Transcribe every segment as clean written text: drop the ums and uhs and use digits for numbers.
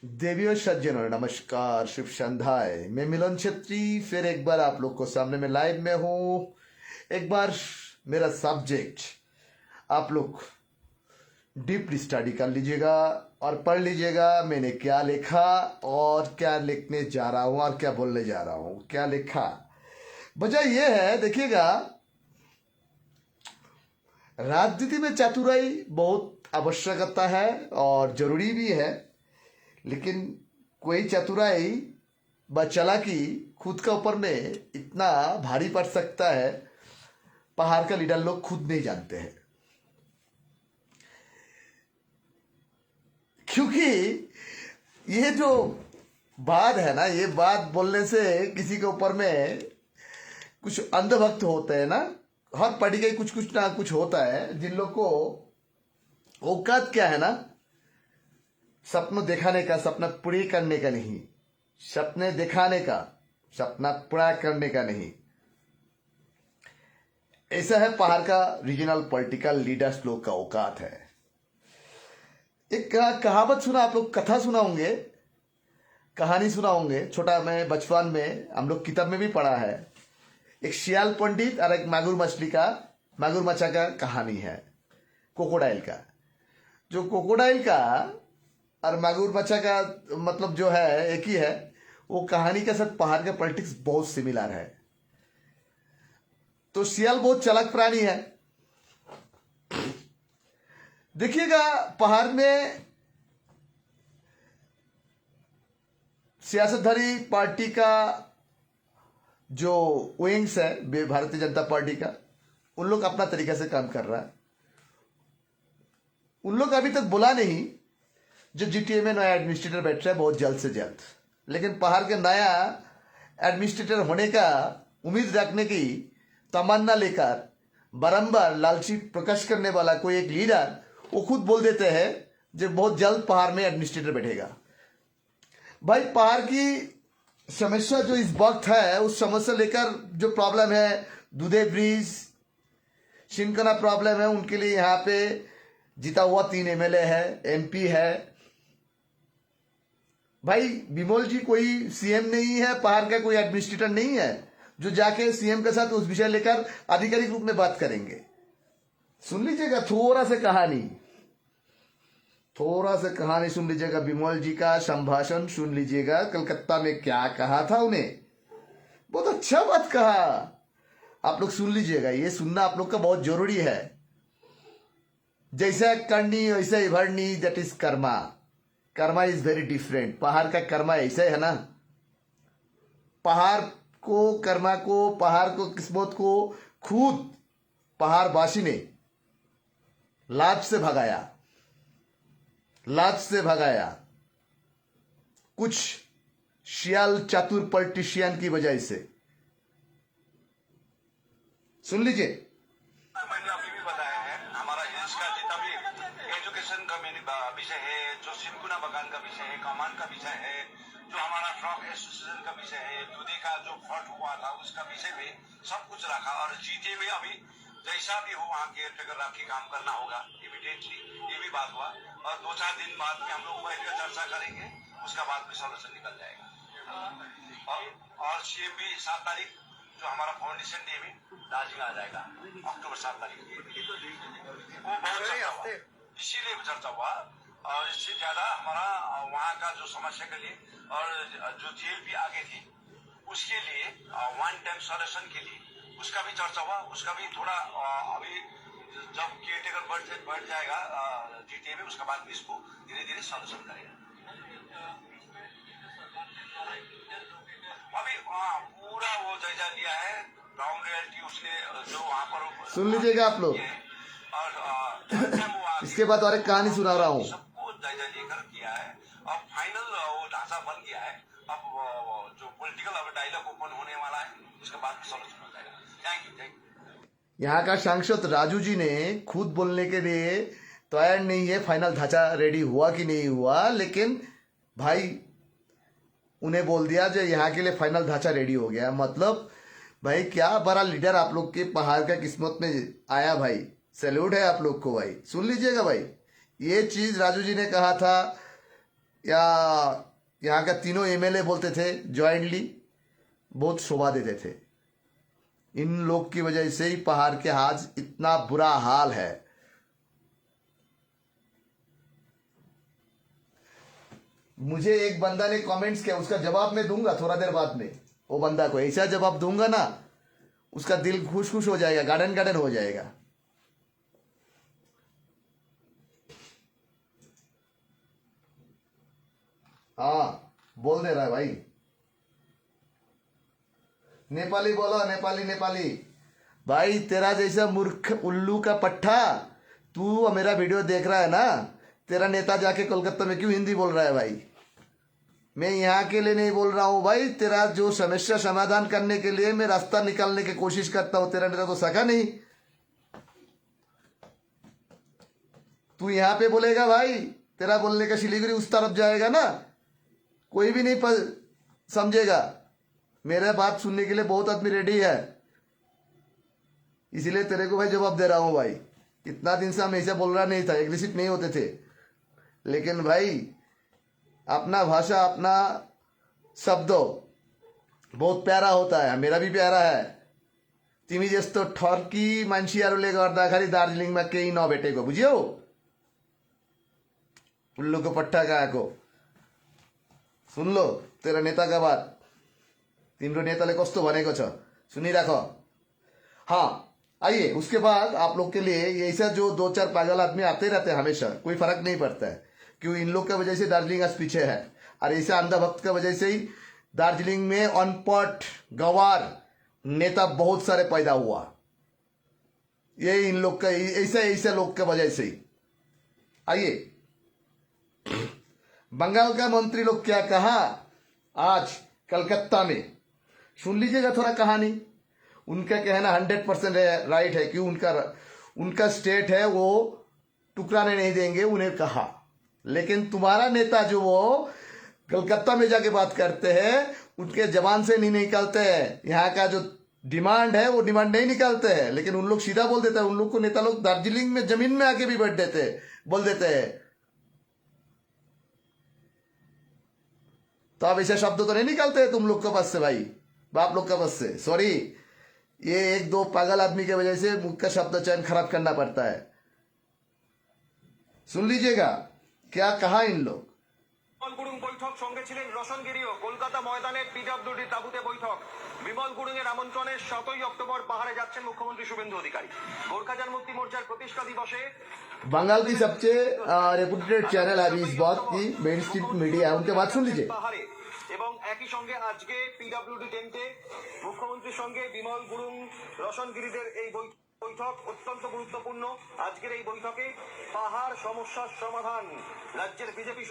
देवियों सज्जनों नमस्कार, शुभ संध्याय। मैं मिलन छेत्री फिर एक बार आप लोग को सामने में लाइव में हूँ। एक बार मेरा सब्जेक्ट आप लोग डीपली स्टडी कर लीजिएगा और पढ़ लीजिएगा मैंने क्या लिखा और क्या लिखने जा रहा हूँ और क्या बोलने जा रहा हूँ। क्या लिखा वजह यह है, देखिएगा, राजनीति में चतुराई बहुत आवश्यकता है और जरूरी भी है, लेकिन कोई चतुराई व चालाकी खुद के ऊपर में इतना भारी पड़ सकता है, पहाड़ का लीडर लोग खुद नहीं जानते हैं। क्योंकि ये जो बात है ना, ये बात बोलने से किसी के ऊपर में कुछ अंधभक्त होते हैं ना, हर पढ़ी गई कुछ कुछ ना कुछ होता है। जिन लोग को औकात क्या है ना, सपना दिखाने का, सपना पूरी करने का नहीं, सपने दिखाने का, सपना पूरा करने का नहीं। ऐसा है पहाड़ का रीजनल पॉलिटिकल लीडर्स लोग का औकात है। एक कहावत सुना आप लोग, कथा सुना होंगे, कहानी सुना होंगे। छोटा में बचपन में हम लोग किताब में भी पढ़ा है। एक शियाल पंडित और एक मागुर मच्छा का कहानी है, कोकोडाइल का। जो कोकोडाइल का और मागुर मच्छा का मतलब जो है एक ही है। वो कहानी के साथ पहाड़ का पॉलिटिक्स बहुत सिमिलर है। तो शियाल बहुत चालाक प्राणी है। देखिएगा, पहाड़ में सियासतधारी पार्टी का जो विंग्स है भारतीय जनता पार्टी का, उन लोग अपना तरीके से काम कर रहा है। उन लोग अभी तक बोला नहीं जो जीटीए में नया एडमिनिस्ट्रेटर बैठ रहा है बहुत जल्द से जल्द, लेकिन पहाड़ के नया एडमिनिस्ट्रेटर होने का उम्मीद रखने की तमन्ना लेकर बारंबार लालची प्रकाश करने वाला कोई एक लीडर वो खुद बोल देते हैं जो बहुत जल्द पहाड़ में एडमिनिस्ट्रेटर बैठेगा। भाई, पहाड़ की समस्या जो इस वक्त है, उस समस्या लेकर जो प्रॉब्लम है, दुधे ब्रिज, शिनकना प्रॉब्लम है, उनके लिए यहाँ पे जीता हुआ 3 एमएलए है, एमपी है। भाई, बिमोल जी कोई सीएम नहीं है, पहाड़ का कोई एडमिनिस्ट्रेटर नहीं है जो जाके सीएम के साथ उस विषय लेकर आधिकारिक रूप में बात करेंगे। सुन लीजिएगा, थोड़ा सा कहानी सुन लीजिएगा। बिमोल जी का संभाषण सुन लीजिएगा, कलकत्ता में क्या कहा था उन्हें। बहुत अच्छा बात कहा, आप लोग सुन लीजिएगा। ये सुनना आप लोग का बहुत जरूरी है। जैसा करनी वैसा ही भरनी, that is Karma. Karma is very different. पहाड़ का कर्मा ऐसा है ना, पहाड़ को, कर्मा को, पहाड़ को, किस्मत को खुद पहाड़वासी ने लाज से भगाया कुछ शियाल चातुर पॉलिटिशियन की वजह से। सुन लीजिए। मैंने अभी भी बताया है, हमारा हिल्स का जितना भी एजुकेशन का विषय है, जो सिनकुना बगान का विषय है, कमान का विषय है, जो हमारा फ्रॉक एसोसिएशन का विषय है, दूधे का जो फ्रॉड हुआ था उसका विषय में सब कुछ रखा। और जीते में अभी जैसा भी हो वहाँ केयर टेकर रख के काम करना होगा इमीडिएटली, ये भी बात हुआ। और 2-4 दिन बाद में हम लोग बैठ कर चर्चा करेंगे, उसका बाद में सॉल्यूशन निकल जाएगा। और सीएम भी 7 तारीख जो हमारा फाउंडेशन डे में दार्जिलिंग आ जाएगा, अक्टूबर 7 तारीख वो बहुत चर्चा हुआ, इसीलिए चर्चा हुआ। और इससे ज्यादा हमारा वहाँ का जो समस्या के लिए और जो जेल भी आगे थी उसके लिए वन टाइम सॉल्यूशन के लिए उसका भी चर्चा हुआ। उसका भी थोड़ा अभी जब केयरटेकर बढ़ जाएगा जीटीए में, उसके बाद भी इसको धीरे धीरे सॉल्यूशन करेगा। अभी पूरा वो जायजा लिया है, ग्राउंड रियलिटी उसने जो वहाँ पर सुन लीजिएगा आप लोग, और इसके बाद और एक कहानी सुना रहा हूँ। सबको जायजा लेकर किया है। अब फाइनल वो ढांचा बन गया है। अब जो पॉलिटिकल अब डायलॉग ओपन होने वाला है, उसके बाद सॉल्यूशन हो जाएगा। Thank you. यहाँ का सांसद राजू जी ने खुद बोलने के लिए तैयार नहीं है फाइनल ढांचा रेडी हुआ कि नहीं हुआ, लेकिन भाई उन्हें बोल दिया जो यहाँ के लिए फाइनल ढांचा रेडी हो गया। मतलब भाई क्या बड़ा लीडर आप लोग के पहाड़ का किस्मत में आया भाई, सैल्यूट है आप लोग को भाई। सुन लीजिएगा भाई, ये चीज राजू जी ने कहा था या यहाँ का तीनों एमएलए बोलते थे ज्वाइंटली, बहुत शोभा देते थे। इन लोग की वजह से ही पहाड़ के आज इतना बुरा हाल है। मुझे एक बंदा ने कमेंट्स किया, उसका जवाब मैं दूंगा थोड़ा देर बाद में। वो बंदा को ऐसा जवाब दूंगा ना, उसका दिल खुश खुश हो जाएगा, गार्डन गार्डन हो जाएगा। हाँ बोल दे रहा है भाई, नेपाली बोलो, नेपाली नेपाली। भाई तेरा जैसा मूर्ख उल्लू का पट्टा, तू मेरा वीडियो देख रहा है ना, तेरा नेता जाके कोलकाता में क्यों हिंदी बोल रहा है भाई? मैं यहाँ के लिए नहीं बोल रहा हूँ भाई, तेरा जो समस्या समाधान करने के लिए मैं रास्ता निकालने की कोशिश करता हूँ। तेरा नेता तो सका नहीं, तू यहाँ पे बोलेगा भाई, तेरा बोलने का सिलीगुड़ी उस तरफ जाएगा ना, कोई भी नहीं समझेगा। मेरा बात सुनने के लिए बहुत आदमी रेडी है, इसीलिए तेरे को भाई जवाब दे रहा हूं भाई। इतना दिन से हम ऐसा बोल रहा नहीं था, एग्रेसिव नहीं होते थे, लेकिन भाई अपना भाषा, अपना शब्द बहुत प्यारा होता है, मेरा भी प्यारा है। तिमी जस्तो ठर्की मान्छेहरूले गर्दाखेरि दार्जिलिङमा केही नभेटेको, बुझ्यौ? उल्लूको पट्टा गएको। सुन लो तेरा नेता का बात, तिम्रो नेताले कस्तो भनेको छ सुनिराख। हाँ आइए, उसके बाद आप लोग के लिए ऐसा जो दो चार पागल आदमी आते रहते हैं हमेशा, कोई फर्क नहीं पड़ता है क्यों। इन लोग का वजह से दार्जिलिंग आज पीछे है, और ऐसा अंधा भक्त का वजह से ही दार्जिलिंग में अनपढ़ गंवार नेता बहुत सारे पैदा हुआ। ये इन लोग का ऐसा ऐसा लोग का वजह से ही। आइए, बंगाल का मंत्री लोग क्या कहा आज कलकत्ता में, सुन लीजिएगा थोड़ा कहानी। उनका कहना 100% राइट है, क्यों उनका स्टेट है, वो टुकराने नहीं देंगे उन्हें कहा। लेकिन तुम्हारा नेता जो वो कलकत्ता में जाके बात करते हैं, उनके जबान से नहीं निकलते हैं, यहाँ का जो डिमांड है वो डिमांड नहीं निकालते हैं, लेकिन उन लोग सीधा बोल देते हैं। उन लोग को नेता लोग दार्जिलिंग में जमीन में आके भी बैठ देते हैं, बोल देते हैं। तो अब ऐसे शब्द तो नहीं निकालते हैं तुम लोग के पास से भाई, बाप लोग के पास से। सॉरी, ये एक दो पागल आदमी की वजह से मुख का शब्द चयन खराब करना पड़ता है। सुन लीजिएगा क्या कहा इन लोग। বিমল গুরুং বৈঠক সঙ্গে ছিলেন রোশন গিরিও। কলকাতা ময়দানে পিডব্লিউডি তাঁবুতে বৈঠক। বিমল গুরুং এর আমন্ত্রণে 7ই অক্টোবর পাহাড়ে যাচ্ছেন মুখ্যমন্ত্রী শুভেন্দু অধিকারী। গোর্খা জনমুক্তি মোর্চার প্রতিষ্ঠা দিবসে बंगाल की सबसे रेपुटेड चैनल है इस बात की, मेन स्ट्रीम मीडिया है, उनके बात सुन लीजिए। পাহাড়ে এবং একই সঙ্গে আজকে পিডব্লিউডি টেন্টে মুখ্যমন্ত্রীর সঙ্গে বিমল গুরুং রোশন গিরিদের এই বৈঠক অত্যন্ত গুরুত্বপূর্ণ। আজকের এই বৈঠকে পাহাড় সমস্যার সমাধান রাজ্যের বিজেপি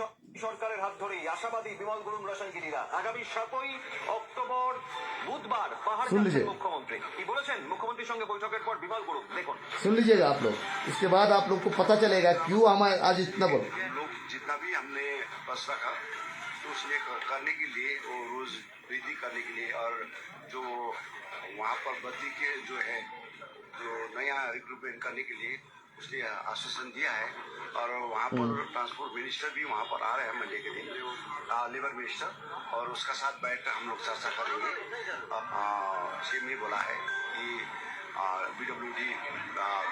সরকারের হাত ধরেই আশাবাদী বিমল গুরুং রোশন গিরিরা। আগামী 7ই অক্টোবর বুধবার পাহাড় যাচ্ছেন মুখ্যমন্ত্রী। কি বলেছেন মুখ্যমন্ত্রীর সঙ্গে বৈঠকের পর বিমল গুরুং, দেখুন। सुन लीजिएगा आप लोग, उसके बाद आप लोग को पता चलेगा क्यों हम आज इतना बोल। लोग जितना भी हमने बस रखा तो उसमें करने के लिए और रोज वृद्धि करने के लिए, और जो वहाँ पर बद्दी के जो है जो नया रिक्रूटमेंट करने के लिए उसने आश्वासन दिया है। और वहाँ पर ट्रांसपोर्ट मिनिस्टर भी वहाँ पर आ रहे हैं मंडे के दिन, लेबर मिनिस्टर, और उसका साथ बैठकर हम लोग चर्चा करेंगे। सीएम ने बोला है कि बीडब्ल्यूडी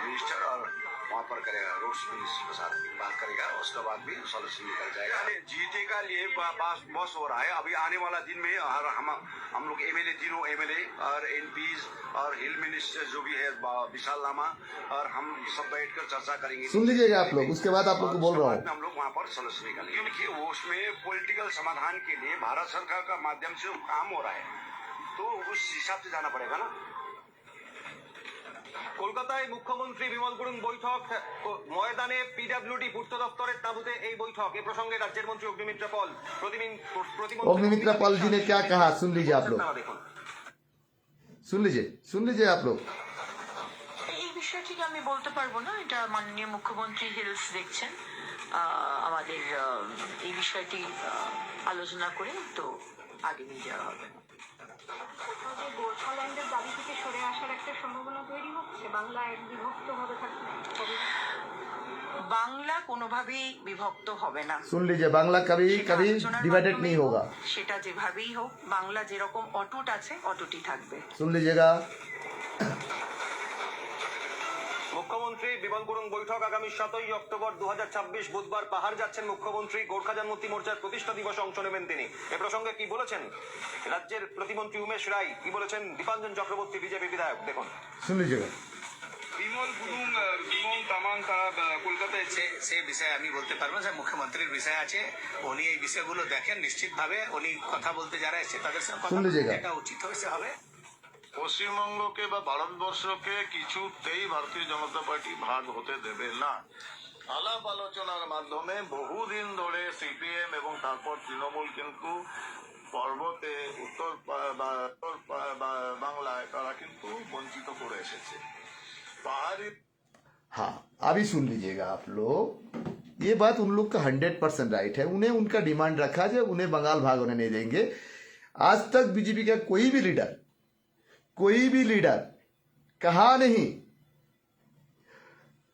मिनिस्टर और वहाँ पर करेगा, रोड्स मिनिस्टर के साथ बात करेगा, उसके बाद भी सॉल्यूशन निकल जाएगा। जीते का लिए बस हो रहा है अभी आने वाला दिन में। और हम लोग एमएलए, तीनों एमएलए और एमपीज और हिल मिनिस्टर जो भी है विशाल लामा, और हम सब बैठकर चर्चा करेंगे। सुन लीजिएगा आप लोग, उसके बाद आप लोग को बोल रहा हूँ, हम लोग वहाँ पर सॉल्यूशन निकालेंगे, क्योंकि वो उसमें पॉलिटिकल समाधान के लिए भारत सरकार का माध्यम से काम हो रहा है, तो उस हिसाब से जाना पड़ेगा ना। কলকাতায় মুখ্যমন্ত্রী বিমল গুরুং বৈঠক ময়দানে পিডব্লিউডি পূর্ত দপ্তরের তাঁবুতে এই বৈঠক। এ প্রসঙ্গে রাজ্যের মন্ত্রী অগ্নিমিত্রা পল अग्निमित्रा पाल जी ने क्या कहा सुन लीजिए आप लोग, सुन लीजिए आप लोग। এই বিষয়টিকে আমি বলতে পারবো না, এটা মাননীয় মুখ্যমন্ত্রী হিলস দেখছেন। আমাদের এই বিষয়টি আলোচনা করে তো আগে নিয়ে যাওয়া হবে। গোর্খাল্যান্ডের দাবি থেকে সরে আসার একটা সম্ভাবনা তৈরি হচ্ছে, বাংলা এক বিভক্ত ভাবে থাকছে। বাংলা কোনোভাবেই বিভক্ত হবে না। सुन लीजिए, बांग्ला कभी সেটা कभी আলোচনার डिवाइडेड মাধ্যমেই नहीं হোক, होगा। সেটা যেভাবেই হোক, বাংলা যেরকম অটুট আছে অটুটই থাকবে। सुन लीजिएगा, মুখ্যমন্ত্রী বিমল গুরুং বৈঠক আগামী 7ই অক্টোবর 2026 বুধবার পাহাড় যাচ্ছেন মুখ্যমন্ত্রী। গোর্খা জনমুক্তি মোর্চার প্রতিষ্ঠা দিবসে অংশ নেবেন তিনি। এ প্রসঙ্গে কি বলেছেন রাজ্যের প্রতিমন্ত্রী উমেশ রায়, কি বলেছেন দীপাঞ্জন চক্রবর্তী বিজেপি বিধায়ক, দেখুন। सुन लीजिएगा। বিমল গুরুং বিমল তামাং তারা কলকাতায় সে বিষয়ে আমি বলতে পারবো যে মুখ্যমন্ত্রীর বিষয় আছে, উনি এই বিষয়গুলো দেখেন, নিশ্চিতভাবে উনি কথা বলতে যারা এসে তাদের সঙ্গে কথা শুন लीजिएगा। যেটা উচিত হয়েছে হবে। পশ্চিমবঙ্গকে বা ভারতবর্ষকে কিছুতেই ভারতীয় জনতা পার্টি ভাগ হতে দেবে না। আলাপ আলোচনার মাধ্যমে বহুদিন ধরে সিপিএম এবং তারপর তৃণমূল কিন্তু পর্বতে উত্তর বাংলায় তারা কিন্তু বঞ্চিত করে এসেছে। পাহাড়ি हाँ, अभी सुन लीजिएगा आप लोग, ये बात उन लोग का 100% राइट है। उन्हें उनका डिमांड रखा जाए, उन्हें बंगाल भाग होने नहीं देंगे। आज तक बीजेपी का कोई भी लीडर कहा नहीं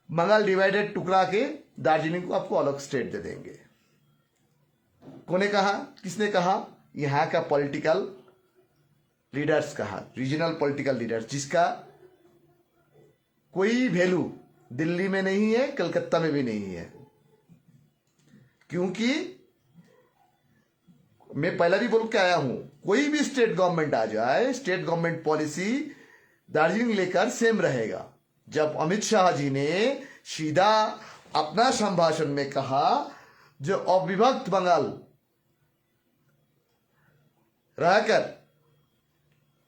बंगाल डिवाइडेड टुकड़ा के दार्जिलिंग को आपको अलग स्टेट दे देंगे। कोने कहा, किसने कहा? यहाँ का पॉलिटिकल लीडर्स कहा, रीजनल पॉलिटिकल लीडर्स, जिसका कोई वैल्यू दिल्ली में नहीं है, कलकत्ता में भी नहीं है। क्योंकि मैं पहला भी बोल के आया हूं, कोई भी स्टेट गवर्नमेंट आ जाए, स्टेट गवर्नमेंट पॉलिसी दार्जिलिंग लेकर सेम रहेगा। जब अमित शाह जी ने सीधा अपना संभाषण में कहा जो अविभक्त बंगाल रहकर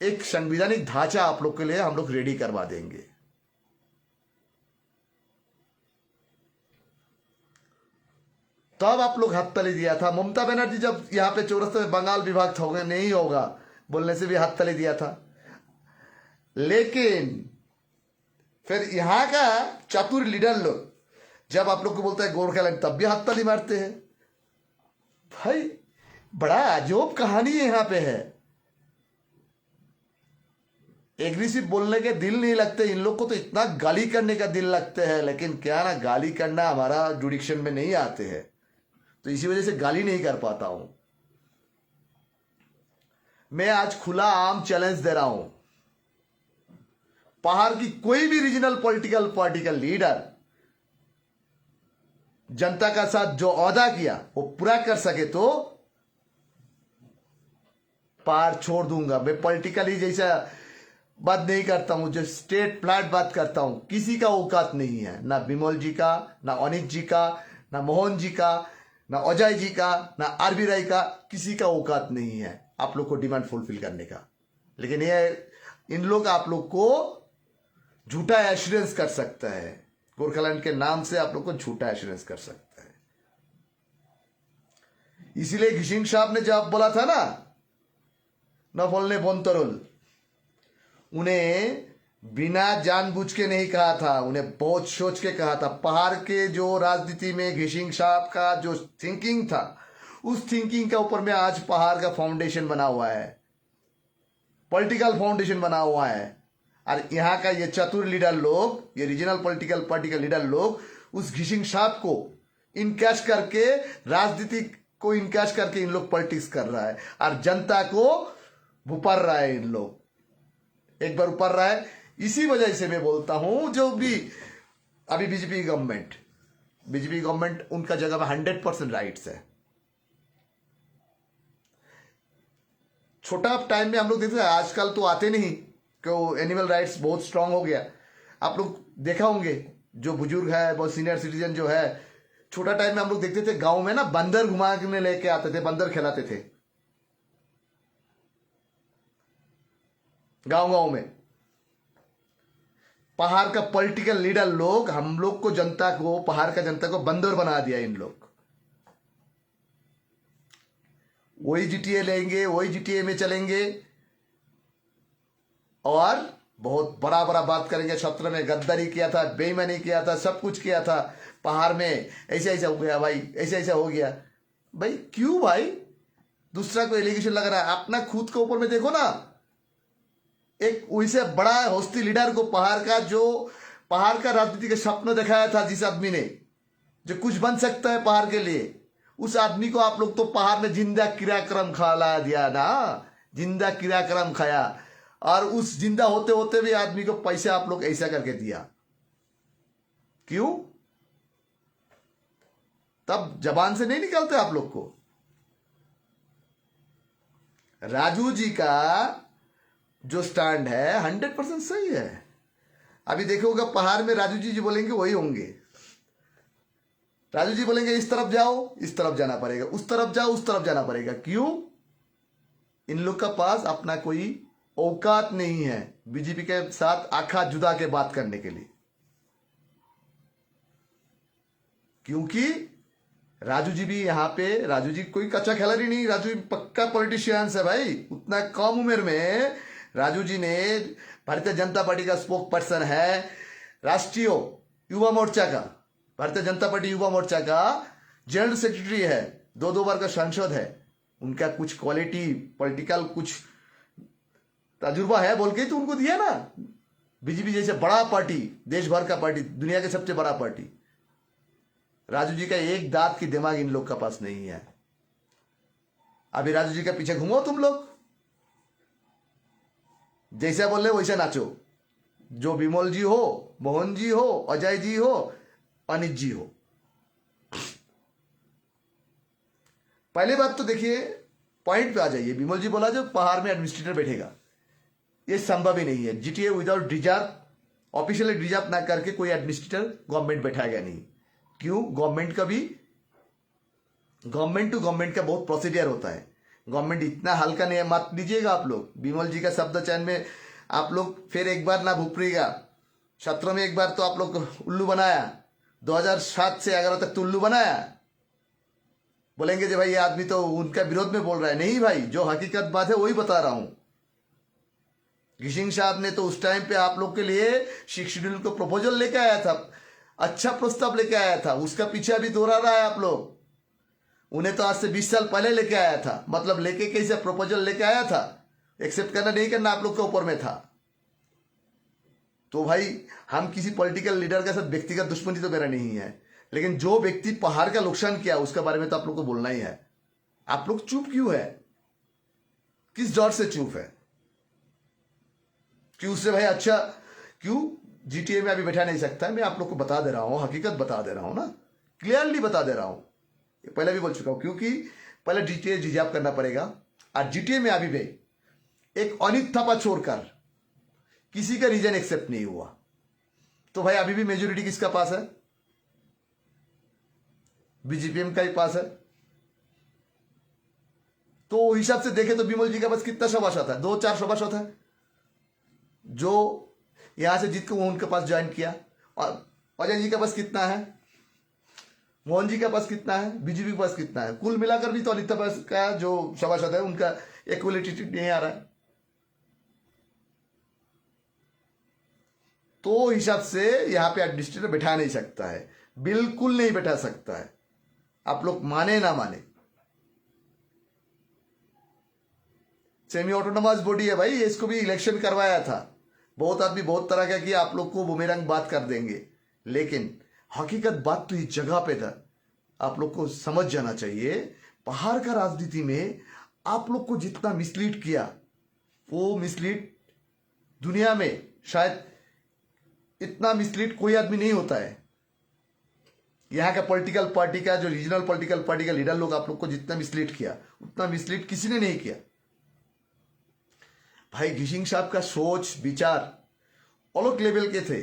एक संवैधानिक ढांचा आप लोग के लिए हम लोग रेडी करवा देंगे। तब आप लोग हाथ ताली दिया था। ममता बनर्जी जब यहाँ पे चौरस्ते में बंगाल विभाग होगा नहीं होगा बोलने से भी हाथ ताली दिया था। लेकिन फिर यहाँ का चतुर लीडर लोग जब आप लोग को बोलता है गोरखालैंड, तब भी हाथ ताली मारते हैं। भाई बड़ा अजोब कहानी यहाँ पे है। एग्रेसिव बोलने के दिल नहीं लगते इन लोग को, तो इतना गाली करने का दिल लगते हैं। लेकिन क्या ना, गाली करना हमारा जुडिक्शन में नहीं आते हैं, तो इसी वजह से गाली नहीं कर पाता हूं। मैं आज खुला आम चैलेंज दे रहा हूं, पहाड़ की कोई भी रीजनल पॉलिटिकल पार्टी का लीडर जनता का साथ जो वादा किया वो पूरा कर सके तो पार छोड़ दूंगा। मैं पॉलिटिकली जैसा बात नहीं करता हूं, जो स्टेट प्लाट बात करता हूं। किसी का औकात नहीं है, ना विमल जी का, ना अनित जी का, ना मोहन जी का, ना अजय जी का, ना आरबी राय का, किसी का औकात नहीं है आप लोग को डिमांड फुलफिल करने का। लेकिन ये इन लोग आप लोग को झूठा एश्योरेंस कर सकता है, गोरखालैंड के नाम से आप लोग को झूठा एश्योरेंस कर सकता है। इसीलिए घिशिंग साहब ने जब बोला था ना बोलने बोनतरुल, उन्हें बिना जानबूझ के नहीं कहा था, उन्हें बहुत सोच के कहा था। पहाड़ के जो राजनीति में घिशिंग साहब का जो थिंकिंग था, उस थिंकिंग के ऊपर में आज पहाड़ का फाउंडेशन बना हुआ है, पॉलिटिकल फाउंडेशन बना हुआ है। और यहाँ का ये चतुर लीडर लोग, ये रीजनल पॉलिटिकल पार्टी के लीडर लोग उस घिशिंग साहब को इनकैश करके, राजनीति को इनकैश करके इन लोग पॉलिटिक्स कर रहा है और जनता को भुपर रहा है। इन लोग एक बार ऊपर रहा है। इसी वजह से मैं बोलता हूं, जो भी अभी बीजेपी गवर्नमेंट उनका जगह में 100% राइट्स है। छोटा टाइम में हम लोग देखते हैं, आजकल तो आते नहीं कि एनिमल राइट्स बहुत स्ट्रांग हो गया। आप लोग देखा होंगे, जो बुजुर्ग है, बहुत सीनियर सिटीजन जो है, छोटा टाइम में हम लोग देखते थे गांव में ना बंदर घुमाने लेके आते थे, बंदर खिलाते थे गांव में। पहाड़ का पॉलिटिकल लीडर लोग हम लोग को, जनता को, पहाड़ का जनता को बंदर बना दिया इन लोग। वही जीटीए लेंगे, वही जीटीए में चलेंगे और बहुत बड़ा बात करेंगे। छत्र में गद्दारी किया था, बेईमानी किया था, सब कुछ किया था। पहाड़ में ऐसा हो गया भाई, ऐसा हो गया भाई। क्यों भाई दूसरा को एलिगेशन लग रहा है? अपना खुद के ऊपर में देखो ना। एक वैसे बड़ा हस्ती लीडर को, पहाड़ का राजनीति का सपना दिखाया था जिस आदमी ने, जो कुछ बन सकता है पहाड़ के लिए, उस आदमी को आप लोग तो पहाड़ में जिंदा क्रियाक्रम खिला दिया ना, जिंदा क्रियाक्रम खाया, और उस जिंदा होते होते भी आदमी को पैसे आप लोग ऐसा करके दिया। क्यों? तब जबान से नहीं निकलते आप लोग को। राजू जी का जो स्टैंड है 100% सही है। अभी देखोगे पहाड़ में राजू जी बोलेंगे वही होंगे। राजू जी बोलेंगे इस तरफ जाओ, इस तरफ जाना पड़ेगा, उस तरफ जाओ, उस तरफ जाना पड़ेगा। क्यों? इन लोग का पास अपना कोई औकात नहीं है बीजेपी के साथ आखा जुदा के बात करने के लिए, क्योंकि राजू जी भी यहाँ पे, राजू जी कोई कच्चा खिलाड़ी नहीं, राजू जी पक्का पॉलिटिशियंस है भाई। उतना कम उम्र में राजू जी ने भारतीय जनता पार्टी का स्पोक पर्सन है, राष्ट्रीय युवा मोर्चा का, भारतीय जनता पार्टी युवा मोर्चा का जनरल सेक्रेटरी है, 2 बार का सांसद है। उनका कुछ क्वालिटी पॉलिटिकल कुछ तजुर्बा है बोल के तो उनको दिया ना। बीजेपी जैसे बड़ा पार्टी, देश भर का पार्टी, दुनिया के सबसे बड़ा पार्टी, राजू जी का एक दांत की दिमाग इन लोग का पास नहीं है। अभी राजू जी के पीछे घूमो तुम लोग, जैसा बोल रहे वैसा नाचो। जो विमल जी हो, मोहन जी हो, अजय जी हो, अनित जी हो। पहली बात तो देखिए, पॉइंट पे आ जाइए। विमल जी बोला जो पहाड़ में एडमिनिस्ट्रेटर बैठेगा, ये संभव ही नहीं है। GTA without reserve, officially reserve ना करके कोई एडमिनिस्ट्रेटर गवर्नमेंट बैठाएगा नहीं। क्यों? गवर्नमेंट का भी, गवर्नमेंट टू गवर्नमेंट का बहुत प्रोसीजर होता है। गवर्नमेंट इतना हल्का नहीं है, मत लीजिएगा आप लोग। विमल जी का शब्द चयन में आप लोग फिर एक बार ना भूपरिएगा। 17 में एक बार तो आप लोग उल्लू बनाया, 2007 से 11 तक तो उल्लू बनाया। बोलेंगे जो भाई ये आदमी तो उनका विरोध में बोल रहा है। नहीं भाई, जो हकीकत बात है वही बता रहा हूं। गिशिंग साहब ने तो उस टाइम पे आप लोग के लिए 6 शेड्यूल को प्रपोजल लेके आया था, अच्छा प्रस्ताव लेके आया था। उसका पीछे भी दोहरा रहा है आप लोग। उन्हें तो आज से 20 साल पहले लेके आया था, मतलब लेके कैसे प्रपोजल लेके आया था, एक्सेप्ट करना नहीं करना आप लोग के ऊपर में था। तो भाई हम किसी पॉलिटिकल लीडर के साथ व्यक्तिगत दुश्मनी तो मेरा नहीं है, लेकिन जो व्यक्ति पहाड़ का नुकसान किया उसके बारे में तो आप लोग को बोलना ही है। आप लोग चुप क्यों है? किस डर से चुप है? क्यों उससे भाई अच्छा क्यों जीटीए में अभी बैठा नहीं सकता है? मैं आप लोग को बता दे रहा हूं, हकीकत बता दे रहा हूं ना, क्लियरली बता दे रहा हूं। ये पहले भी बोल चुका हूं, क्योंकि पहले जीटीए रिजर्व करना पड़ेगा। और जीटीए में अभी भी एक अनित थापा छोड़कर किसी का रीजन एक्सेप्ट नहीं हुआ। तो भाई अभी भी मेजोरिटी किसका पास है? बीजेपीएम का ही पास है। तो हिसाब से देखे तो विमल जी का पास कितना सभासद है? 2-4 सभासद है जो यहां से जीत को उनके पास ज्वाइन किया। और अजय जी का पास कितना है? मोहन जी का पास कितना है? बीजेपी के पास कितना है? कुल मिलाकर भी तो अनिता पास का जो सभासद है उनका इक्वलिटी नहीं आ रहा है। तो हिसाब से यहां पे एडमिनिस्ट्रेटर बैठा नहीं सकता है, बिल्कुल नहीं बैठा सकता है। आप लोग माने ना माने, सेमी ऑटोनोमस बॉडी है भाई, इसको भी इलेक्शन करवाया था। बहुत आदमी बहुत तरह का किया, आप लोग को बुमेरंग बात कर देंगे, लेकिन हकीकत बात तो इस जगह पे था। आप लोग को समझ जाना चाहिए, पहाड़ का राजनीति में आप लोग को जितना मिसलीड किया, वो मिसलीड दुनिया में शायद इतना मिसलीड कोई आदमी नहीं होता है। यहाँ का पॉलिटिकल पार्टी का जो रीजनल पॉलिटिकल पार्टी का लीडर लोग आप लोग को जितना मिसलीड किया, उतना मिसलीड किसी ने नहीं किया। भाई घिशिंग साहब का सोच विचार अलग लेवल के थे,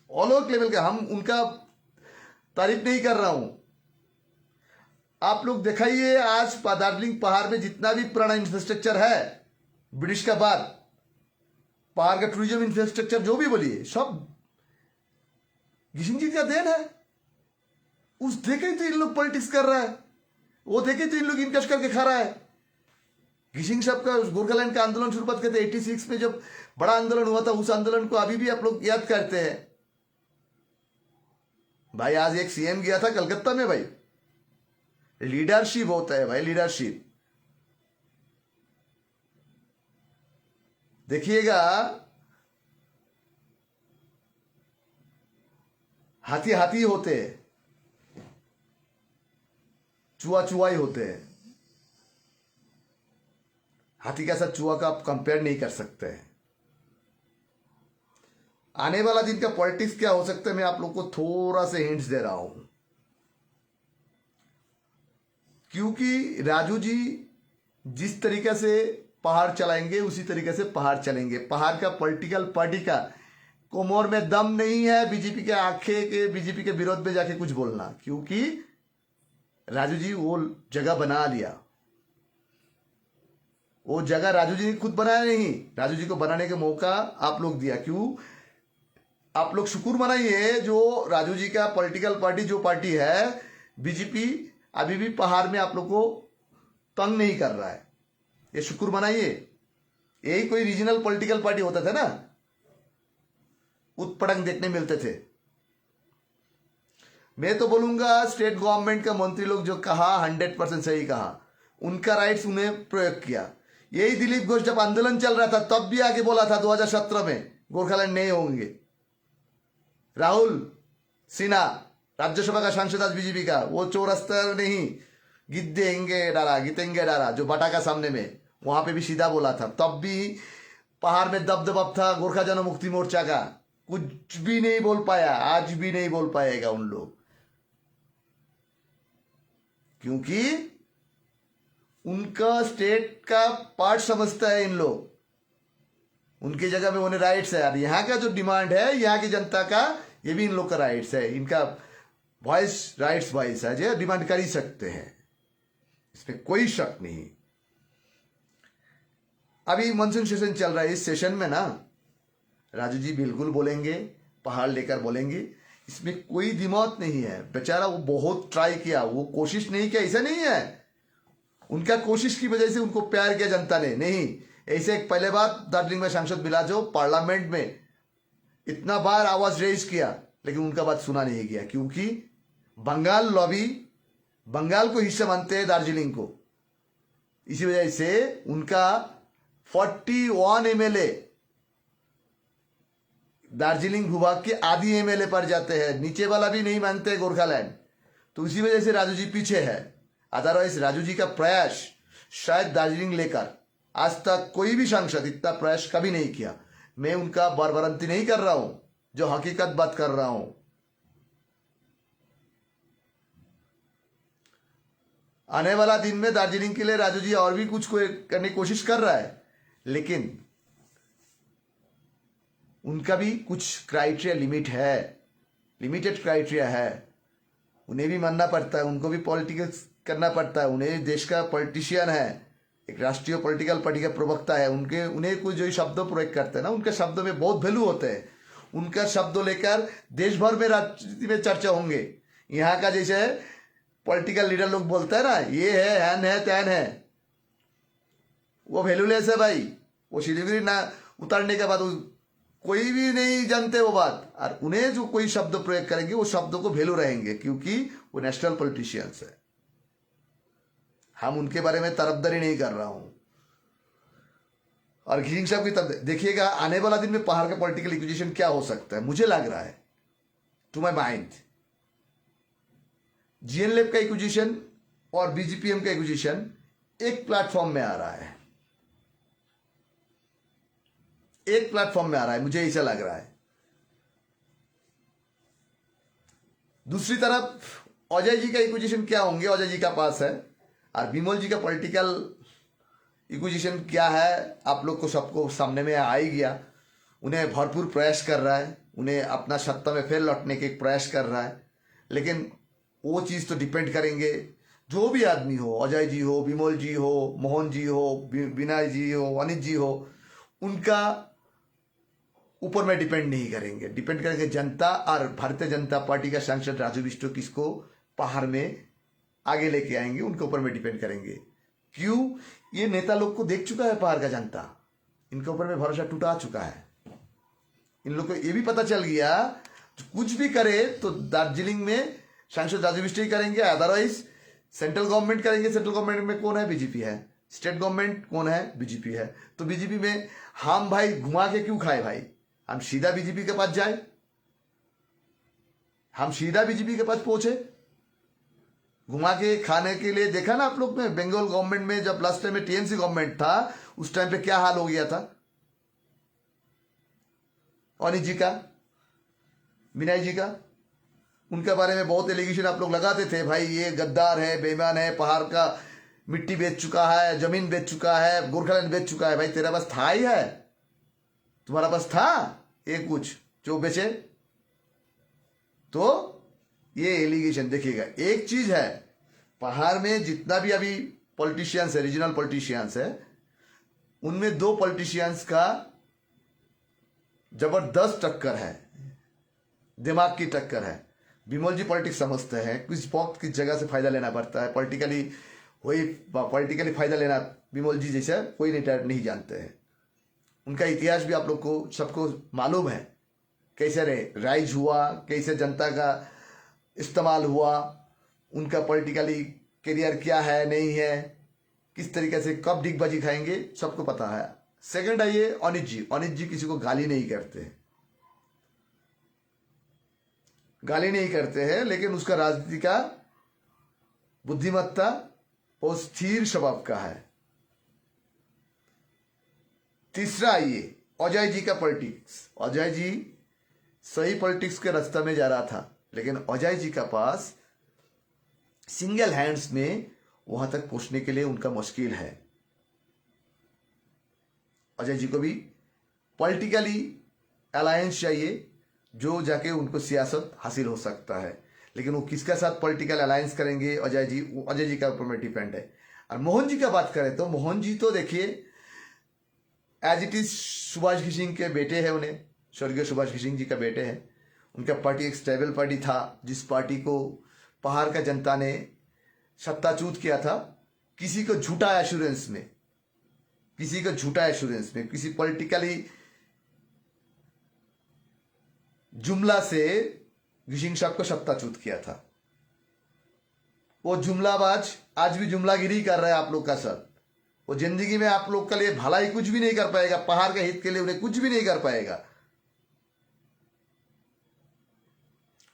अलग लेवल के। हम उनका तारीफ नहीं कर रहा हूं। आप लोग दिखाइए आज दार्जिलिंग पहाड़ में जितना भी पुराना इंफ्रास्ट्रक्चर है ब्रिटिश का बाद, पहाड़ का टूरिज्म इंफ्रास्ट्रक्चर जो भी बोलिए, सब घिशिंग जी का देन है। उस देखे तो इन लोग पॉलिटिक्स कर रहा है, वो देखे तो इन लोग इनकश करके खा रहा है। घिशिंग साहब का गोरखालैंड का आंदोलन शुरुआत करते 86 में जब बड़ा आंदोलन हुआ था, उस आंदोलन को अभी भी आप लोग याद करते हैं। भाई आज एक सीएम गया था कलकत्ता में, भाई लीडरशिप होता है भाई, लीडरशिप। देखिएगा हाथी हाथी होते हैं, चूहा चूहा ही होते हैं। हाथी के साथ चूहा का आप कंपेयर नहीं कर सकते हैं। आने वाला दिन का पॉलिटिक्स क्या हो सकता है, मैं आप लोग को थोड़ा से हिंट्स दे रहा हूं। क्योंकि राजू जी जिस तरीके से पहाड़ चलाएंगे उसी तरीके से पहाड़ चलेंगे। पहाड़ का पॉलिटिकल पार्टी का कोमोर में दम नहीं है बीजेपी के आंखें के बीजेपी के विरोध में जाके कुछ बोलना, क्योंकि राजू जी वो जगह बना लिया। वो जगह राजू जी ने खुद बनाया नहीं, राजू जी को बनाने का मौका आप लोग दिया। क्यों? आप लोग शुक्र मनाइए जो राजू जी का पॉलिटिकल पार्टी जो पार्टी है बीजेपी अभी भी पहाड़ में आप लोग को तंग नहीं कर रहा है, ये शुक्र मनाइए। यही कोई रीजनल पॉलिटिकल पार्टी होता था ना, उत्पटंग देखने मिलते थे। मैं तो बोलूंगा स्टेट गवर्नमेंट का मंत्री लोग जो कहा 100% सही कहा, उनका राइट्स उन्हें प्रयोग किया। यही दिलीप घोष जब आंदोलन चल रहा था तब भी आगे बोला था 2017 में गोरखालैंड नहीं होंगे। राहुल सिन्हा राज्यसभा का सांसद आज बीजेपी का, वो चौरस्ता नहीं गीतेंगे डारा जो बाटा का सामने में, वहां पे भी सीधा बोला था। तब भी पहाड़ में दबदबा था गोरखा जनमुक्ति मोर्चा का, कुछ भी नहीं बोल पाया, आज भी नहीं बोल पाएगा उन लोग, क्योंकि उनका स्टेट का पार्ट समझता है इन लोग। उनकी जगह में उन्हें राइट्स है। और यहाँ का जो डिमांड है यहाँ की जनता का, ये भी इन लोग का राइट्स है। इनका वॉइस राइट्स वॉइस है जो डिमांड कर ही सकते हैं, इसमें कोई शक नहीं। अभी मानसून सेशन चल रहा है, इस सेशन में ना राजू जी बिल्कुल बोलेंगे, पहाड़ लेकर बोलेंगे, इसमें कोई दिमाग नहीं है। बेचारा वो बहुत ट्राई किया, वो कोशिश नहीं किया, ऐसा नहीं है। उनका कोशिश की वजह से उनको प्यार किया जनता ने, नहीं ऐसे एक पहले बार दार्जिलिंग में सांसद मिला जो पार्लियामेंट में इतना बार आवाज रेज किया, लेकिन उनका बात सुना नहीं गया, क्योंकि बंगाल लॉबी बंगाल को हिस्सा मानते हैं दार्जिलिंग को। इसी वजह से उनका 41 एमएलए दार्जिलिंग भूभाग के आधी एमएलए पर जाते हैं, नीचे वाला भी नहीं मानते गोरखालैंड। तो इसी वजह से राजू जी पीछे है। अदरवाइज राजू जी का प्रयास शायद दार्जिलिंग लेकर आज तक कोई भी सांसद इतना प्रयास कभी नहीं किया। मैं उनका बरबरंती नहीं कर रहा हूं, जो हकीकत बात कर रहा हूं। आने वाला दिन में दार्जिलिंग के लिए राजू जी और भी कुछ करने की कोशिश कर रहा है, लेकिन उनका भी कुछ क्राइटेरिया लिमिट है, लिमिटेड क्राइटेरिया है। उन्हें भी मानना पड़ता है, उनको भी पॉलिटिक्स करना पड़ता है। उन्हें देश का पॉलिटिशियन है, एक राष्ट्रीय पॉलिटिकल पार्टी का प्रवक्ता है। उन्हें कुछ जो शब्द प्रयोग करते हैं ना, उनके शब्दों में बहुत वैल्यू होते हैं। उनका शब्दों लेकर देश भर में राजनीति में चर्चा होंगे। यहाँ का जैसे पॉलिटिकल लीडर लोग बोलते हैं ना, ये है हैन है तैन है, वो वैल्यूलेस है भाई। वो सिलीगुड़ी ना उतारने के बाद कोई भी नहीं जानते वो बात। और उन्हें जो कोई शब्द प्रयोग करेंगे वो शब्दों को वैल्यू रहेंगे, क्योंकि वो नेशनल पॉलिटिशियंस है। हम उनके बारे में तरफदारी नहीं कर रहा हूं। और घिंग साहब की तरफ देखिएगा, आने वाला दिन में पहाड़ का पॉलिटिकल इक्विजिशन क्या हो सकता है। मुझे लग रहा है, टू माई माइंड, जीएनएलएफ का इक्विजिशन और बीजीपीएम का इक्विजिशन एक प्लेटफॉर्म में आ रहा है, एक प्लेटफॉर्म में आ रहा है, मुझे ऐसा लग रहा है। दूसरी तरफ अजय जी का इक्विजिशन क्या होंगे, अजय जी का पास है। और विमल जी का पॉलिटिकल इक्विजिशन क्या है, आप लोग को सबको सामने में आ ही गया। उन्हें भरपूर प्रयास कर रहा है, उन्हें अपना सत्ता में फिर लौटने के प्रयास कर रहा है। लेकिन वो चीज़ तो डिपेंड करेंगे, जो भी आदमी हो, अजय जी हो, विमल जी हो, मोहन जी हो, विनय जी हो, अनित जी हो, उनका ऊपर में डिपेंड नहीं करेंगे। डिपेंड करेंगे जनता और भारतीय जनता पार्टी का सांसद राजू बिष्ट किसको पहाड़ में आगे लेके आएंगे, उनके ऊपर में डिपेंड करेंगे। क्यों? ये नेता लोग को देख चुका है पहाड़ का जनता, इनके ऊपर में भरोसा टूटा चुका है। इन लोग को ये भी पता चल गया कुछ भी करे तो दार्जिलिंग में सांसद राजू बिष्ट ही करेंगे, अदरवाइज सेंट्रल गवर्नमेंट करेंगे। सेंट्रल गवर्नमेंट में कौन है? बीजेपी है। स्टेट गवर्नमेंट कौन है? बीजेपी है। तो बीजेपी में हम भाई घुमा के क्यों खाए भाई, हम सीधा बीजेपी के पास जाए। हम सीधा बीजेपी के पास पहुंचे, घुमा के खाने के लिए। देखा ना आप लोग ने बंगाल गवर्नमेंट में जब लास्ट टाइम में टीएमसी गवर्नमेंट था, उस टाइम पे क्या हाल हो गया था अनिल जी का, विनय जी का। उनके बारे में बहुत एलिगेशन आप लोग लगाते थे, भाई ये गद्दार है, बेईमान है, पहाड़ का मिट्टी बेच चुका है, जमीन बेच चुका है, गोरखालैंड बेच चुका है। भाई तेरा पास था ही है, तुम्हारा पास था ये कुछ जो बेचे? तो ये एलिगेशन देखिएगा। एक चीज है, पहाड़ में जितना भी अभी पॉलिटिशियंस है, रीजनल पॉलिटिशियंस है, उनमें 2 पॉलिटिशियंस का जबरदस्त टक्कर है, दिमाग की टक्कर है। विमल जी पॉलिटिक्स समझते हैं, किस वक्त किस जगह से फायदा लेना पड़ता है, पॉलिटिकली वही पॉलिटिकली फायदा लेना विमल जी जैसा कोई नहीं जानते हैं। उनका इतिहास भी आप लोग को सबको मालूम है, कैसे राइज हुआ, कैसे जनता का इस्तेमाल हुआ, उनका पॉलिटिकली करियर क्या है नहीं है, किस तरीके से कब डिगबाजी खाएंगे, सबको पता है। सेकंड आइए अनित जी। अनित जी किसी को गाली नहीं करते हैं, गाली नहीं करते हैं, लेकिन उसका राजनीति का बुद्धिमत्ता और स्थिर स्वभाव का है। तीसरा आइए अजय जी का पॉलिटिक्स। अजय जी सही पॉलिटिक्स के रास्ते में जा रहा था, लेकिन अजय जी का पास सिंगल हैंड्स में वहां तक पहुंचने के लिए उनका मुश्किल है। अजय जी को भी पॉलिटिकली अलायंस चाहिए जो जाके उनको सियासत हासिल हो सकता है, लेकिन वो किसके साथ पॉलिटिकल अलायंस करेंगे अजय जी, वो अजय जी का ऊपर में डिपेंड है। और मोहन जी का बात करें तो मोहन जी तो देखिए as it is Subhash Ghising के बेटे हैं, उन्हें स्वर्गीय सुभाष घिसिंग जी का बेटे हैं। उनका पार्टी एक स्टेबल पार्टी था, जिस पार्टी को पहाड़ का जनता ने सत्ताच्युत किया था, किसी को झूठा एश्योरेंस में, किसी पॉलिटिकली जुमला से घिसिंग साहब को सत्ताच्युत किया था। वो जुमलाबाज आज भी जुमलागिरी कर रहा है आप लोग का सर। वो जिंदगी में आप लोग के लिए भलाई कुछ भी नहीं कर पाएगा, पहाड़ के हित के लिए उन्हें कुछ भी नहीं कर पाएगा।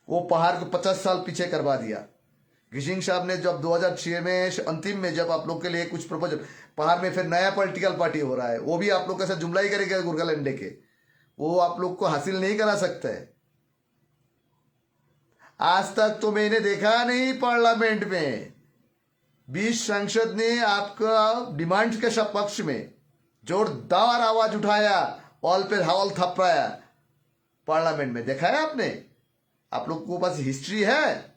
वो पहाड़ को 50 साल पीछे करवा दिया। घिसिंग साहब ने जब 2006 में अंतिम में जब आप लोग के लिए कुछ प्रपोजल, पहाड़ में फिर नया पॉलिटिकल पार्टी हो रहा है, वो भी आप लोग के साथ जुमला ही करेगा गोरखालैंड के, वो आप लोग को हासिल नहीं करा सकता है। आज तक तो मैंने देखा नहीं पार्लियामेंट में 20 सांसद ने आपका डिमांड के पक्ष में जोरदार आवाज उठाया, ऑल पे हवाल थपराया। पार्लियामेंट में देखा है आपने? आप लोग को पास हिस्ट्री है?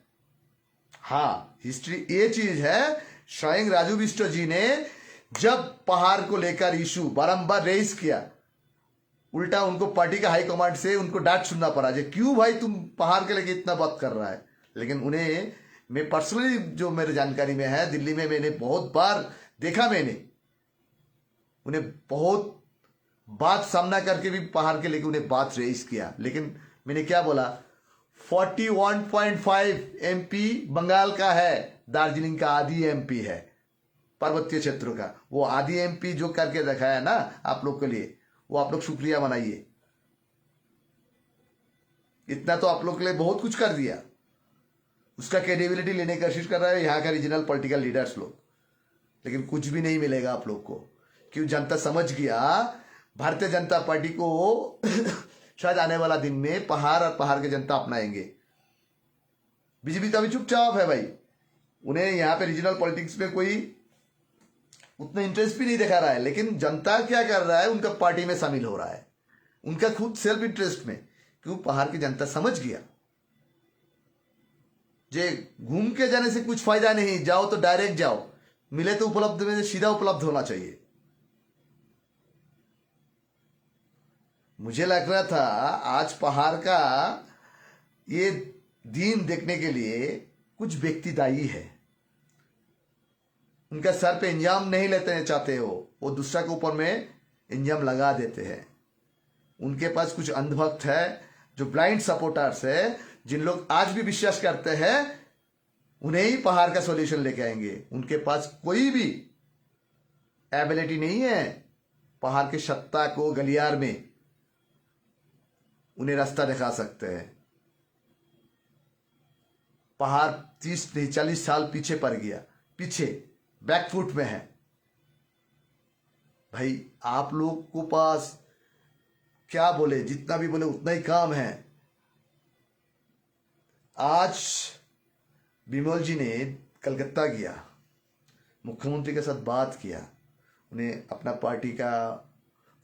हाँ, हिस्ट्री ये चीज है, स्वयं राजू बिष्ट जी ने जब पहाड़ को लेकर इशू बारंबार रेज किया, उल्टा उनको पार्टी का हाईकमांड से उनको डांट सुनना पड़ा, जे क्यों भाई तुम पहाड़ के लेके इतना बात कर रहा है। लेकिन उन्हें मैं पर्सनली जो मेरे जानकारी में है, दिल्ली में मैंने बहुत बार देखा, मैंने उन्हें बहुत बात सामना करके भी पहाड़ के लेके उन्हें बात रेज किया। लेकिन मैंने क्या बोला, 41.5 एमपी बंगाल का है, दार्जिलिंग का आधी एमपी है, पर्वतीय क्षेत्रों का। वो आधी एमपी जो करके दिखाया ना आप लोग के लिए, वो आप लोग शुक्रिया मनाइए। इतना तो आप लोग के लिए बहुत कुछ कर दिया। उसका क्रेडिबिलिटी लेने की कोशिश कर रहा है यहाँ का रीजनल पॉलिटिकल लीडर्स लोग, लेकिन कुछ भी नहीं मिलेगा आप लोग को। क्यों? जनता समझ गया भारतीय जनता पार्टी को शायद आने वाला दिन में पहाड़ और पहाड़ के जनता अपनाएंगे। बीजेपी तो अभी चुपचाप है भाई, उन्हें यहाँ पे रीजनल पॉलिटिक्स में कोई उतना इंटरेस्ट भी नहीं दिखा रहा है। लेकिन जनता क्या कर रहा है, उनका पार्टी में शामिल हो रहा है, उनका खुद सेल्फ इंटरेस्ट में। क्यों? पहाड़ की जनता समझ गया जे घूम के जाने से कुछ फायदा नहीं, जाओ तो डायरेक्ट जाओ, मिले तो उपलब्ध में सीधा उपलब्ध होना चाहिए। मुझे लग रहा था आज पहाड़ का ये दिन देखने के लिए कुछ व्यक्ति दायी है। उनका सर पे इंजाम नहीं लेते चाहते हो, वो दूसरा के ऊपर में इंजाम लगा देते हैं। उनके पास कुछ अंधभक्त है, जो ब्लाइंड सपोर्टर्स है, जिन लोग आज भी विश्वास करते हैं उन्हें ही पहाड़ का सॉल्यूशन लेके आएंगे। उनके पास कोई भी एबिलिटी नहीं है पहाड़ के सत्ता को गलियार में उन्हें रास्ता दिखा सकते हैं। पहाड़ 30 नहीं 40 साल पीछे पड़ गया, पीछे बैकफुट में है। भाई आप लोग को पास क्या बोले, जितना भी बोले उतना ही काम है। आज बिमल जी ने कलकत्ता गया, मुख्यमंत्री के साथ बात किया, उन्हें अपना पार्टी का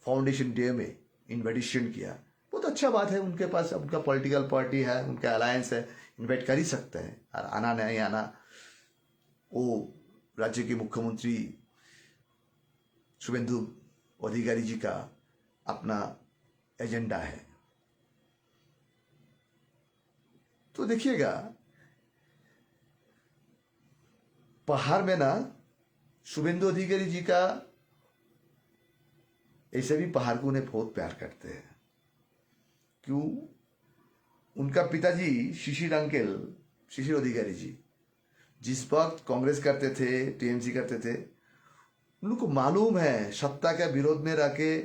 फाउंडेशन डे में इनविटेशन किया। बहुत अच्छा बात है, उनके पास उनका पॉलिटिकल पार्टी है, उनका अलायंस है, इनवाइट कर ही सकते हैं। और आना नहीं आना वो राज्य के मुख्यमंत्री शुभेंदु अधिकारी जी का अपना एजेंडा है। तो देखिएगा पहाड़ में ना शुभेंदु अधिकारी जी का ऐसे भी पहाड़ को उन्हें बहुत प्यार करते हैं। क्यों? उनका पिताजी शिशिर अधिकारी जी जिस वक्त कांग्रेस करते थे, टीएमसी करते थे, उन लोग को मालूम है सत्ता के विरोध में रह के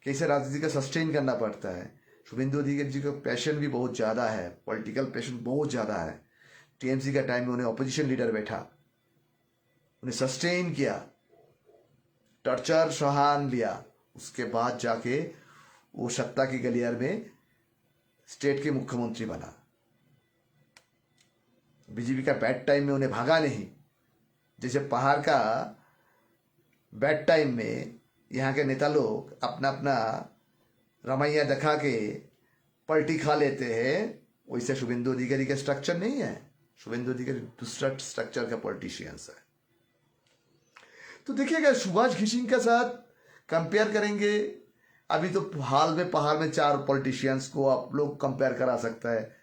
कैसे राजनीति का सस्टेन करना पड़ता है। शुभेंदु अधिकारी जी का पैशन भी बहुत ज़्यादा है, पॉलिटिकल पैशन बहुत ज़्यादा है। टीएमसी का टाइम में उन्हें ऑपोजिशन लीडर बैठा, उन्हें सस्टेन किया, टॉर्चर सहान लिया, उसके बाद जाके वो सत्ता की गलियार में स्टेट के मुख्यमंत्री बना। बीजेपी का बैड टाइम में उन्हें भागा नहीं, जैसे पहाड़ का बैड टाइम में यहाँ के नेता लोग अपना अपना रमैया दिखा के पलटी खा लेते हैं, वैसे शुभेंदु अधिकारी का स्ट्रक्चर नहीं है। शुभेंदु अधिकारी दूसरा स्ट्रक्चर का पॉलिटिशियंस है। तो देखिएगा सुभाष घिसिंग के साथ कंपेयर करेंगे, अभी तो हाल में पहाड़ में 4 पॉलिटिशियंस को आप लोग कंपेयर करा सकता है,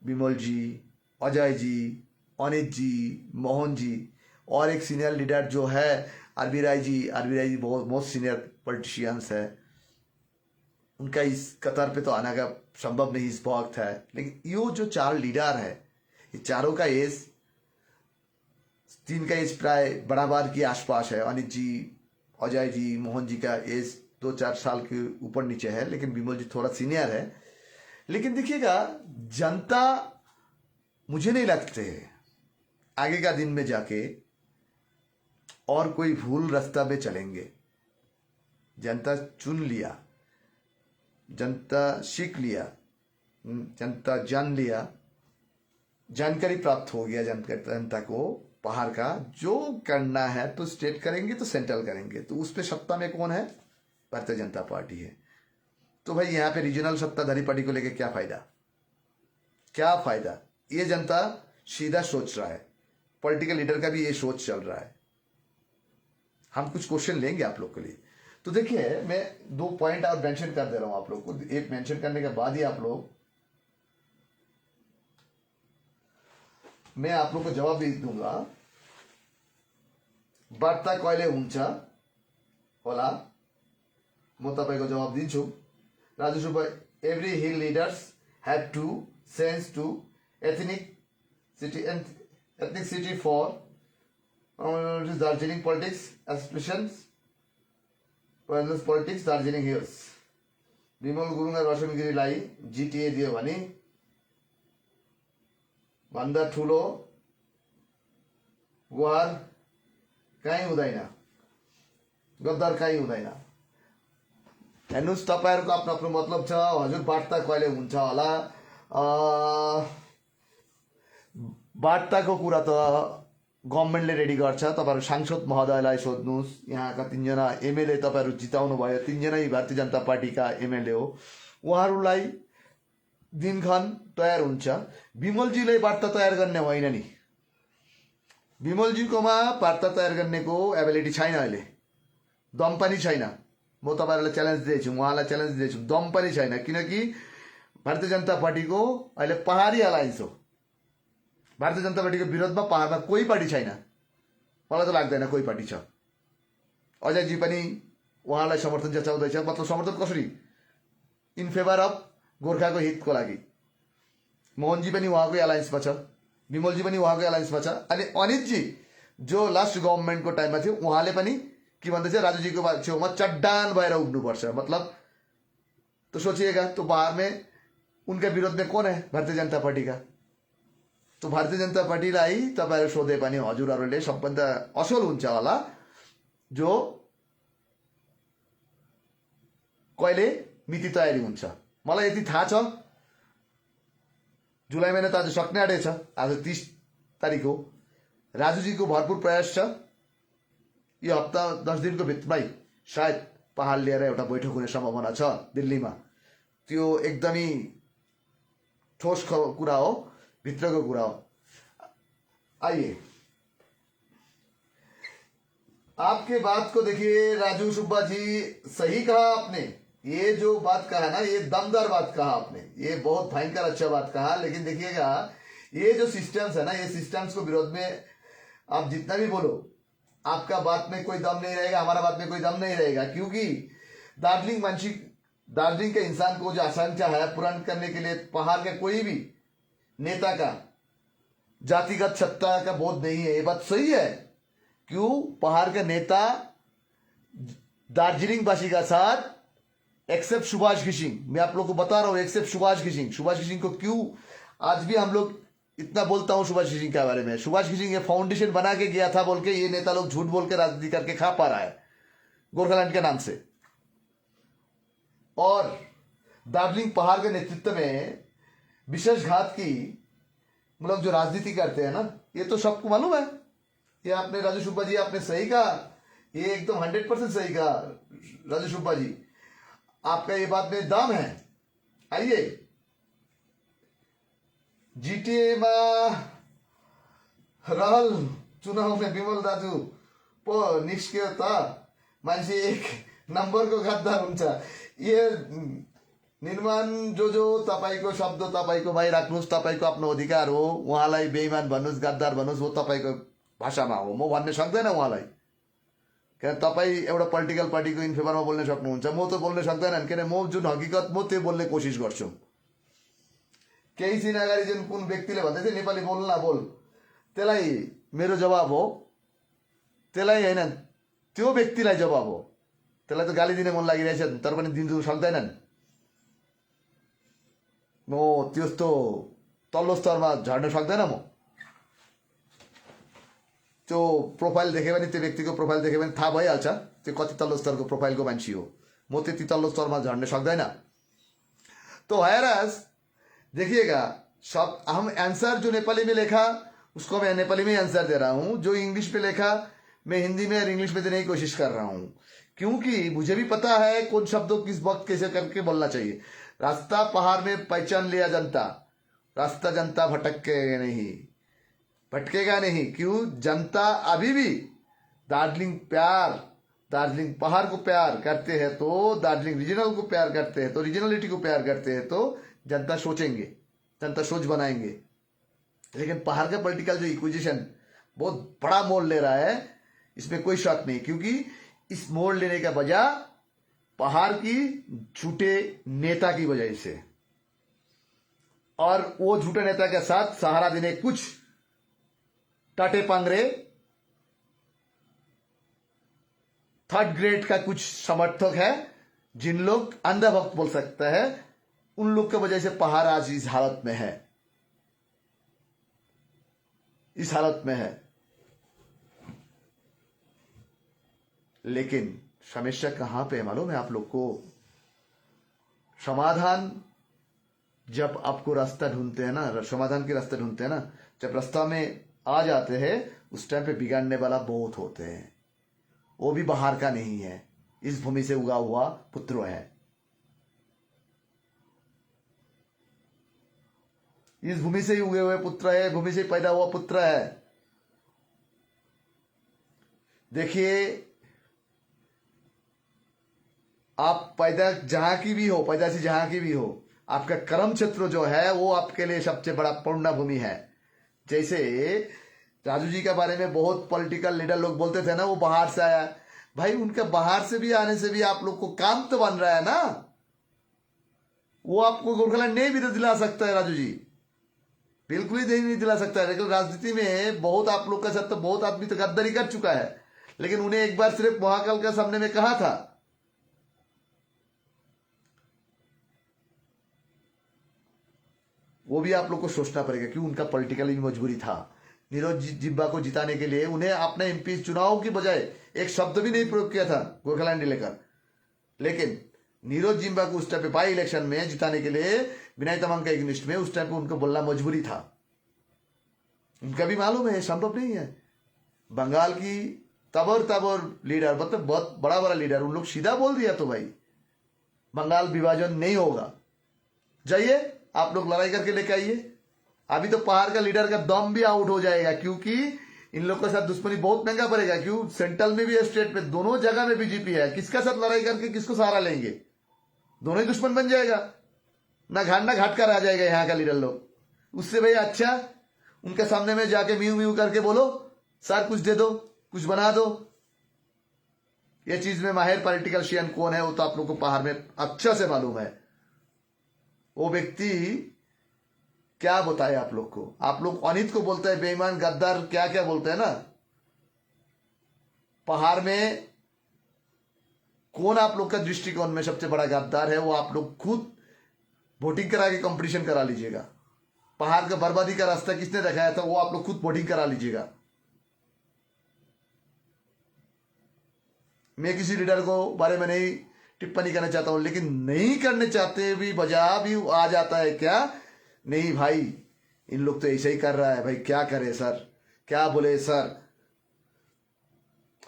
बिमल जी, अजय जी, अनित जी, मोहन जी, और एक सीनियर लीडर जो है आरबी राय जी बहुत मोस्ट सीनियर पॉलिटिशियंस है। उनका इस कतार पे तो आना का संभव नहीं इस वक्त है। लेकिन ये जो 4 लीडर है, ये चारों का एज 3 का एज प्राय बराबर के आसपास है। अनित जी, अजय जी, मोहन जी का एज 2-4 साल के ऊपर नीचे है, लेकिन बिमल जी थोड़ा सीनियर है। लेकिन देखिएगा जनता मुझे नहीं लगते आगे का दिन में जाके और कोई भूल रास्ता पे चलेंगे। जनता चुन लिया, जनता सीख लिया, जनता जान लिया, जानकारी प्राप्त हो गया जनता को पहाड़ का जो करना है तो स्टेट करेंगे तो सेंट्रल करेंगे। तो उस पे सत्ता में कौन है? भारतीय जनता पार्टी है। तो भाई यहाँ पे रीजनल सत्ताधारी पार्टी को लेके क्या फायदा, क्या फायदा? ये जनता सीधा सोच रहा है, पॉलिटिकल लीडर का भी ये सोच चल रहा है। हम कुछ क्वेश्चन लेंगे आप लोग के लिए। तो देखिए मैं 2 पॉइंट और मेंशन कर दे रहा हूं आप लोग को। एक मेंशन करने के बाद ही मैं आप लोग को जवाब भी दूंगा। बार्ता कहिले हुन्छ होला म तपाईको जवाब दिन्छु। Raju Subba, every hill leaders have to sense to ethnicity for Darjeeling politics aspirations politics Darjeeling Hills। Bimal Gurung र रोशन गिरीलाई जिटिए दियो भने भन्दा ठुलो गुहार कहीँ हुँदैन, गद्दार कहीँ हुँदैन। हेर्नुहोस् तपाईँहरूको आफ्नो आफ्नो मतलब छ। हजुर वार्ता कहिले हुन्छ होला? वार्ताको कुरा त गभर्मेन्टले रेडी गर्छ। तपाईँहरू सांसद महोदयलाई सोध्नुहोस्, यहाँका 3 जना एमएलए तपाईँहरू जिताउनु भयो, 3 जनै भारतीय जनता पार्टीका एमएलए हो, उहाँहरूलाई दिनखान तयार हुन्छ। विमलजीले वार्ता तयार गर्ने होइन नि, विमलजीकोमा वार्ता तयार गर्नेको एबिलिटी छैन, अहिले दम पनि छैन। म तपाईँहरूलाई च्यालेन्ज दिँदैछु, उहाँलाई च्यालेन्ज दिँदैछु, दम पनि छैन। किनकि भारतीय जनता पार्टीको अहिले पहाडी अलायन्स हो। भारतीय जनता पार्टीको विरोधमा पहाडमा कोही पार्टी छैन, मलाई त लाग्दैन कोही पार्टी छ। अजयजी पनि उहाँलाई समर्थन जचाउँदैछ। मतलब समर्थन कसरी? इन फेभर अफ गोर्खाको हितको लागि। मोहनजी पनि उहाँकै अलायन्समा छ, विमलजी पनि उहाँकै अलायन्समा छ। अनि अनितजी जो लास्ट गभर्मेन्टको टाइममा थियो, उहाँले पनि के भन्दैछ, राजुजीको छेउमा चट्टान भएर उठ्नुपर्छ। मतलब तो सोचिएगा, तो बाहर में उनके विरोध में कौन है? भारतीय जनता पार्टी का। तो भारतीय जनता पार्टीलाई तपाईँहरू सोधे पनि हजुरहरूले सबभन्दा असल हुन्छ होला जो कहिले मिति तयारी हुन्छ। मलाई यति थाहा छ जुलाई महिना त आज सक्ने आँटेछ, आज 30 तारिक हो। राजुजीको भरपूर प्रयास छ यो हप्ता 10 दिनको भित्रमै सायद पहाड लिएर एउटा बैठक हुने सम्भावना छ दिल्लीमा। त्यो एकदमै ठोस कुरा हो, भित्रको कुरा हो। आइए आपके बात को देखिए राजू सुब्बा जी, सही कहा आपने। ये जो बात कहा ना, ये दमदार बात कहा आपने, ये बहुत भयंकर अच्छा बात कहा। लेकिन देखिएगा ये जो सिस्टम्स है ना, ये सिस्टम्स को विरोध में आप जितना भी बोलो आपका बात में कोई दम नहीं रहेगा, हमारा बात में कोई दम नहीं रहेगा। क्योंकि दार्जिलिंग के इंसान को जो आकांक्षा है पूर्ण करने के लिए पहाड़ के कोई भी नेता का जातिगत सत्ता का बोध नहीं है। ये बात सही है। क्यों पहाड़ का नेता दार्जिलिंग वासी का साथ एक्सेप्ट सुभाष घिसिंग, मैं आप लोग को बता रहा हूं, एक्सेप्ट सुभाष घिसिंग को क्यों आज भी हम लोग इतना बोलता हूं सुभाष घिसिंग के बारे में। सुभाष घिसिंग ये फाउंडेशन बना के गया था बोल के ये नेता लोग झूठ बोल के राजनीति करके खा पा रहा है गोरखालैंड के नाम से। और दार्जिलिंग पहाड़ के नेतृत्व में विश्वासघात की मतलब जो राजनीति करते हैं ना, ये तो सबको मालूम है। ये आपने राजू सुब्बा जी आपने सही कहा, ये एकदम 100% सही कहा राजू सुब्बा जी, आपका ये बात में दम है। आइए जीटीए में रहल चुनाव में विमल दाजु पो निस्कियो त मान्छे 1 नम्बरको गद्दार हुन्छ। ये निर्माण जो तपाईको शब्द तपाईको भाइ राख्नुहोस्, तपाईको आफ्नो अधिकार हो। उहाँलाई बेइमान भन्नुहोस्, गद्दार भन्नुहोस्, वो तपाईको भाषामा हो, म भन्न सक्दैन उहाँलाई। किन तपाईँ एउटा पोलिटिकल पार्टीको इन फेभरमा बोल्न सक्नुहुन्छ, म त बोल्न सक्दैन। किन म जुन हकिकत म त्यो बोल्ने कोसिस गर्छु। केही दिन अगाडि जुन कुन व्यक्तिले भन्दै थियो नेपाली बोल न बोल, त्यसलाई मेरो जवाब हो, त्यसलाई होइन त्यो व्यक्तिलाई जवाब हो। त्यसलाई त गाली दिने मन लागिरहेछ तर पनि दिनु सक्दैनन्। म त्यस्तो तल्लो स्तरमा झर्न सक्दैन। म त्यो प्रोफाइल देखे भने त्यो व्यक्तिको प्रोफाइल देखे भने थाहा भइहाल्छ त्यो कति तल्लो स्तरको प्रोफाइलको मान्छे हो। म त्यति तल्लो स्तरमा झर्न सक्दैन। तो हैरास देखिएगा सब हम आंसर जो नेपाली में लिखा उसको मैं नेपाली में आंसर दे रहा हूं, जो इंग्लिश में लिखा मैं हिंदी में और इंग्लिश में देने की कोशिश कर रहा हूं। क्योंकि मुझे भी पता है कौन शब्दों किस वक्त कैसे करके बोलना चाहिए। रास्ता पहाड़ में पहचान लिया जनता, रास्ता जनता भटकेगा नहीं। क्यों जनता अभी भी दार्जिलिंग पहाड़ को प्यार करते हैं, तो दार्जिलिंग रीजनल को प्यार करते हैं, तो रीजनलिटी को प्यार करते हैं, तो जनता सोचेंगे, जनता सोच बनाएंगे। लेकिन पहाड़ का पॉलिटिकल जो इक्विजिशन बहुत बड़ा मोड़ ले रहा है, इसमें कोई शक नहीं। क्योंकि इस मोड़ लेने का वजह पहाड़ की झूठे नेता की वजह से, और वो झूठे नेता के साथ सहारा देने कुछ टाटे पांगरे थर्ड ग्रेड का कुछ समर्थक है, जिन लोग अंधाभक्त बोल सकता है, उन लोग की वजह से पहाड़ आज इस हालत में है, इस हालत में है। लेकिन समस्या कहां पे है मालूम है आप लोग को? समाधान जब आपको रास्ता ढूंढते हैं ना, समाधान के रास्ते ढूंढते हैं ना, जब रास्ता में आ जाते हैं उस टाइम पे बिगाड़ने वाला बहुत होते हैं। वो भी बाहर का नहीं है, इस भूमि से उगा हुआ पुत्र है। इस भूमि से ही उगे हुए पुत्र है, भूमि से पैदा हुआ पुत्र है। देखिए आप पैदा जहां की भी हो, पैदाशी जहां की भी हो, आपका कर्म क्षेत्र जो है वो आपके लिए सबसे बड़ा पुण्य भूमि है। जैसे राजू जी के बारे में बहुत पॉलिटिकल लीडर लोग बोलते थे ना वो बाहर से आया, भाई उनके बाहर से भी आने से भी आप लोग को काम तो बन रहा है ना। वो आपको गोरखालैंड नहीं भी तो दिला सकता है राजू जी, बिल्कुल ही नहीं दिला सकता है। लेकिन राजनीति में बहुत आप लोग का साथ तो बहुत आदमी तो गद्दारी कर चुका है, लेकिन उन्हें एक बार सिर्फ महाकाल के सामने में कहा था वो भी आप लोग को सोचना पड़ेगा, क्यों उनका पॉलिटिकली मजबूरी था। नीरज जिम्बा को जिताने के लिए उन्हें अपने एमपी चुनाव की बजाय एक शब्द भी नहीं प्रयोग किया था गोरखालैंड लेकर, लेकिन नीरज जिम्बा को उस टाइम पे बाई इलेक्शन में जिताने के लिए विनय तमांग का एग्निस्ट में उस टाइम पे उनको बोलना मजबूरी था। उनका भी मालूम है संभव नहीं है। बंगाल की तबर लीडर, मतलब बहुत बड़ा बड़ा लीडर, उन लोग सीधा बोल दिया तो भाई बंगाल विभाजन नहीं होगा, जाइए आप लोग लड़ाई करके लेके आइए। अभी तो पहाड़ का लीडर का दम भी आउट हो जाएगा, क्योंकि इन लोग के साथ दुश्मनी बहुत महंगा पड़ेगा। क्यों, सेंट्रल में भी है, स्टेट में, दोनों जगह में बीजेपी है। किसका साथ लड़ाई करके किसको सहारा लेंगे, दोनों ही दुश्मन बन जाएगा, ना घाट का रह जाएगा यहाँ का लीडर लोग। उससे भाई अच्छा उनके सामने में जाके म्यू म्यू करके बोलो सर कुछ दे दो, कुछ बना दो। ये चीज में माहिर पॉलिटिकल शियन कौन है वो तो आप लोग को पहाड़ में अच्छा से मालूम है। वो व्यक्ति क्या बताए आप लोग को, आप लोग अनित को बोलते हैं बेईमान गद्दार, क्या क्या बोलते हैं ना। पहाड़ में कौन आप लोग का दृष्टिकोण में सबसे बड़ा गद्दार है, वो आप लोग खुद वोटिंग करा के कंपटीशन करा लीजिएगा। पहाड़ का बर्बादी का रास्ता किसने दिखाया था वो आप लोग खुद वोटिंग करा लीजिएगा। मैं किसी लीडर को बारे में नहीं टिप्पणी करना चाहता हूं, लेकिन नहीं करने चाहते भी बजा भी आ जाता है क्या, नहीं भाई इन लोग तो ऐसे ही कर रहा है, भाई क्या करे सर, क्या बोले सर।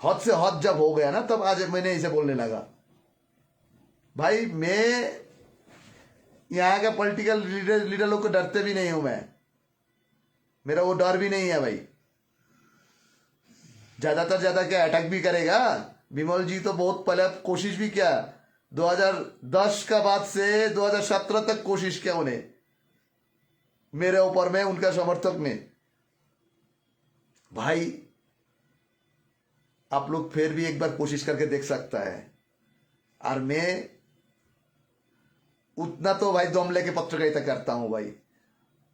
हद से हद जब हो गया ना तब आज मैंने ऐसे बोलने लगा। भाई मैं यहाँ का पॉलिटिकल लीडर लोग को डरते भी नहीं हूं मैं, मेरा वो डर भी नहीं है भाई। ज्यादा क्या अटैक भी करेगा। विमल जी तो बहुत पहले कोशिश भी किया, 2010 का बाद से 2017 तक कोशिश किया उन्हें मेरे ऊपर में, उनका समर्थक में। भाई आप लोग फिर भी एक बार कोशिश करके देख सकता है। और मैं उतना तो भाई दम लेके पत्रकारिता करता हूं भाई।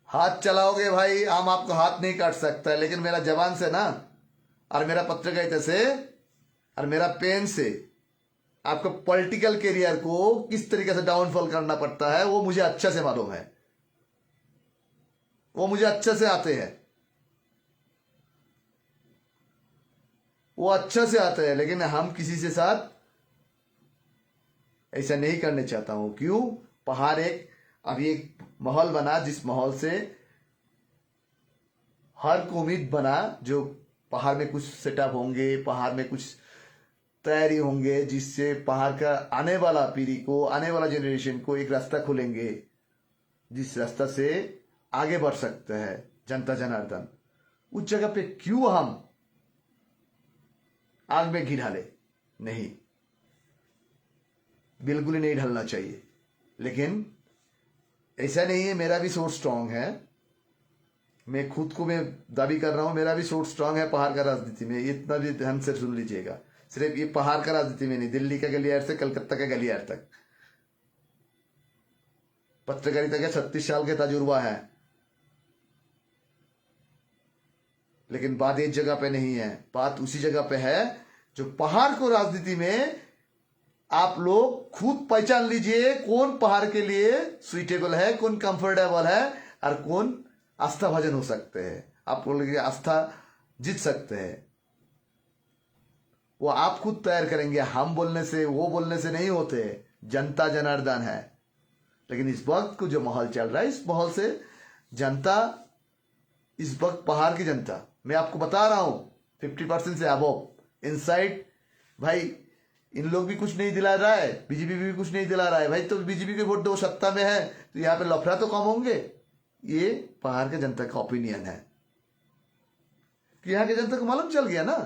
हाथ चलाओगे भाई हम आपको हाथ नहीं काट सकता है, लेकिन मेरा जवान से ना और मेरा पत्रकारिता से और मेरा पेन से आपको पॉलिटिकल कैरियर को किस तरीके से डाउनफॉल करना पड़ता है वो मुझे अच्छा से मालूम है, वो मुझे अच्छे से आते हैं, वो अच्छे से आते हैं। लेकिन हम किसी से साथ ऐसा नहीं करने चाहता हूं। क्यों, पहाड़ अभी एक माहौल बना जिस माहौल से हर को उम्मीद बना जो पहाड़ में कुछ सेटअप होंगे, पहाड़ में कुछ तैयारी होंगे, जिससे पहाड़ का आने वाला पीढ़ी को, आने वाला जनरेशन को एक रास्ता खुलेंगे, जिस रास्ता से आगे बढ़ सकता है जनता जनार्दन। उस जगह पे क्यों हम आग में घी डाले, नहीं, बिल्कुल ही नहीं ढलना चाहिए। लेकिन ऐसा नहीं है, मेरा भी सोच स्ट्रांग है, मैं खुद को मैं दावी कर रहा हूं, मेरा भी सोच स्ट्रांग है पहाड़ का राजनीति में। इतना भी ध्यान से सुन लीजिएगा, सिर्फ ये पहाड़ का राजनीति में नहीं, दिल्ली का गलियार से कलकत्ता का गलियार तक पत्रकारिता का 36 साल का तजुर्बा है। लेकिन बात एक जगह पे नहीं है, बात उसी जगह पे है जो पहाड़ को राजनीति में आप लोग खुद पहचान लीजिए कौन पहाड़ के लिए सुइटेबल है, कौन कंफर्टेबल है और कौन आस्था भाजन हो सकते हैं, आप लोग की आस्था जीत सकते हैं। वो आप खुद तैयार करेंगे, हम बोलने से वो बोलने से नहीं होते, जनता जनार्दन है। लेकिन इस वक्त को जो माहौल चल रहा है, इस माहौल से जनता, इस वक्त पहाड़ की जनता, मैं आपको बता रहा हूं 50% से अबव इनसाइड, भाई इन लोग भी कुछ नहीं दिला रहा है, बीजेपी भी कुछ नहीं दिला रहा है। भाई तो बीजेपी के वोट दो, सत्ता में है तो यहाँ पे लफड़ा तो कम होंगे। ये पहाड़ के जनता का ओपिनियन है कि यहाँ के जनता को मालूम चल गया ना,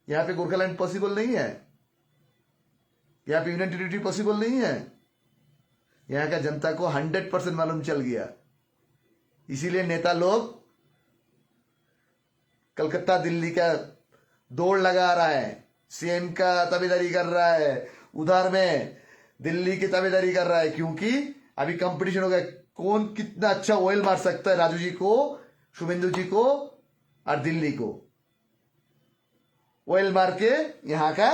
यहाँ पे गोरखालैंड पॉसिबल नहीं है, यहाँ पे यूनियन टेरिटरी पॉसिबल नहीं है। यहाँ का जनता को 100% मालूम चल गया। इसीलिए नेता लोग कलकत्ता दिल्ली का दौड़ लगा रहा है, सीएम का ताबेदारी कर रहा है, उधर में दिल्ली की ताबेदारी कर रहा है, क्योंकि अभी कंपटीशन हो गया कौन कितना अच्छा ऑयल मार सकता है, राजू जी को, शुभेंदु जी को और दिल्ली को ऑयल मार के यहाँ का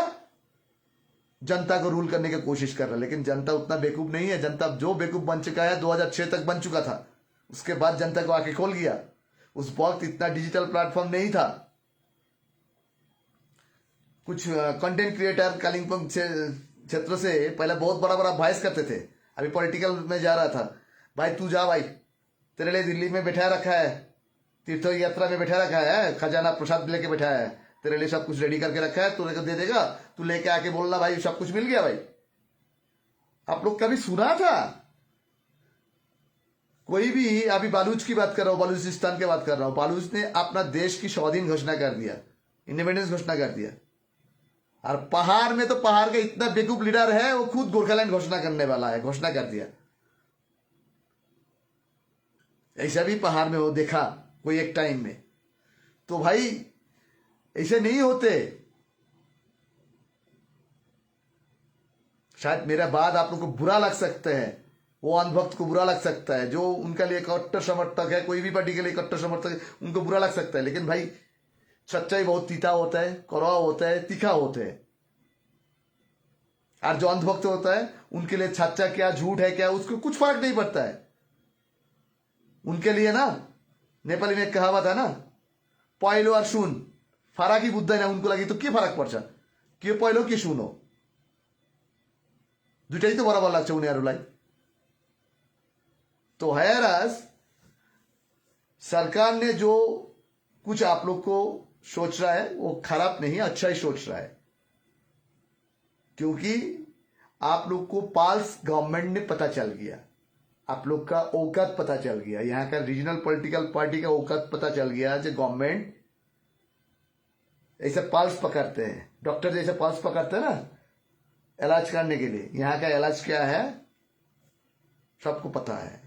जनता को रूल करने की कोशिश कर रहा है। लेकिन जनता उतना बेवकूफ नहीं है, जनता जो बेवकूफ बन चुका है 2006 तक बन चुका था, उसके बाद जनता को आके खोल गया। उस वक्त इतना डिजिटल प्लेटफॉर्म नहीं था। कुछ कंटेंट क्रिएटर कालिंपोंग क्षेत्र से पहले बहुत बड़ा बड़ा वॉइस करते थे। अभी पॉलिटिकल में जा रहा था, भाई तू जा भाई, तेरे लिए दिल्ली में बैठा रखा है, तीर्थ यात्रा में बैठा रखा है, खजाना प्रसाद लेके बैठा है, तेरे लिए सब कुछ रेडी करके रखा है, तू लेकर दे देगा, तू लेके आके बोलना भाई सब कुछ मिल गया। भाई आप लोग कभी सुना था? कोई भी, अभी बालूच की बात कर रहा हूं, बलूचिस्तान की बात कर रहा हूं, बालूच ने अपना देश की स्वाधीन घोषणा कर दिया, इंडिपेंडेंस घोषणा कर दिया। और पहाड़ में तो पहाड़ का इतना बेवकूफ लीडर है, वो खुद गोरखालैंड घोषणा करने वाला है, घोषणा कर दिया। ऐसा भी पहाड़ में वो देखा कोई एक टाइम में। तो भाई ऐसे नहीं होते। शायद मेरा बात आप लोग को बुरा लग सकता है, वो अंधभक्त को बुरा लग सकता है, जो उनका लिए कट्टर समर्थक है, कोई भी पार्टी के लिए कट्टर समर्थक है, उनको बुरा लग सकता है। लेकिन भाई सच्चाई बहुत तीता होता है, कड़वा होता है, तीखा होता है। और जो अंधभक्त होता है उनके लिए सच्चा क्या झूठ है क्या उसको कुछ फर्क नहीं पड़ता है। उनके लिए ना नेपाली में एक कहावत है ना, पहलो और सुन फरक ही बुद्ध है ना, उनको लगी तो के फरक पर्छ, के पहिलो के सुनो, दुइटै तो बराबर लाग्छ उनीहरूलाई। तो हैरास सरकार ने जो कुछ आप लोग को सोच रहा है वो खराब नहीं, अच्छा ही सोच रहा है। क्योंकि आप लोग को पाल्स गवर्नमेंट ने पता चल गया, आप लोग का औकात पता चल गया, यहाँ का रीजनल पॉलिटिकल पार्टी का औकात पता चल गया। जो गवर्नमेंट ऐसे पल्स पकड़ते हैं, डॉक्टर जैसे पल्स पकड़ते हैं ना इलाज करने के लिए, यहाँ का इलाज क्या है सबको पता है।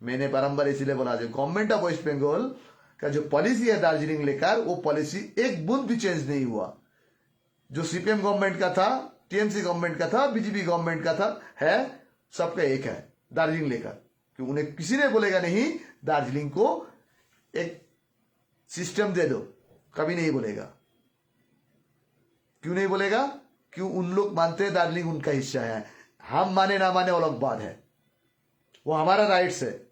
मैंने बारंबार इसीलिए बोला, जो गवर्नमेंट ऑफ वेस्ट बंगाल का जो पॉलिसी है दार्जिलिंग लेकर, वो पॉलिसी एक बूंद भी चेंज नहीं हुआ। जो सीपीएम गवर्नमेंट का था, टीएमसी गवर्नमेंट का था, बीजेपी गवर्नमेंट का था, है सबका एक है दार्जिलिंग लेकर। क्यों उन्हें किसी ने बोलेगा नहीं दार्जिलिंग को एक सिस्टम दे दो, कभी नहीं बोलेगा। क्यों नहीं बोलेगा? क्यों उन लोग मानते हैं दार्जिलिंग उनका हिस्सा है। हम माने ना माने अलग बात है, वो हमारा राइट्स है।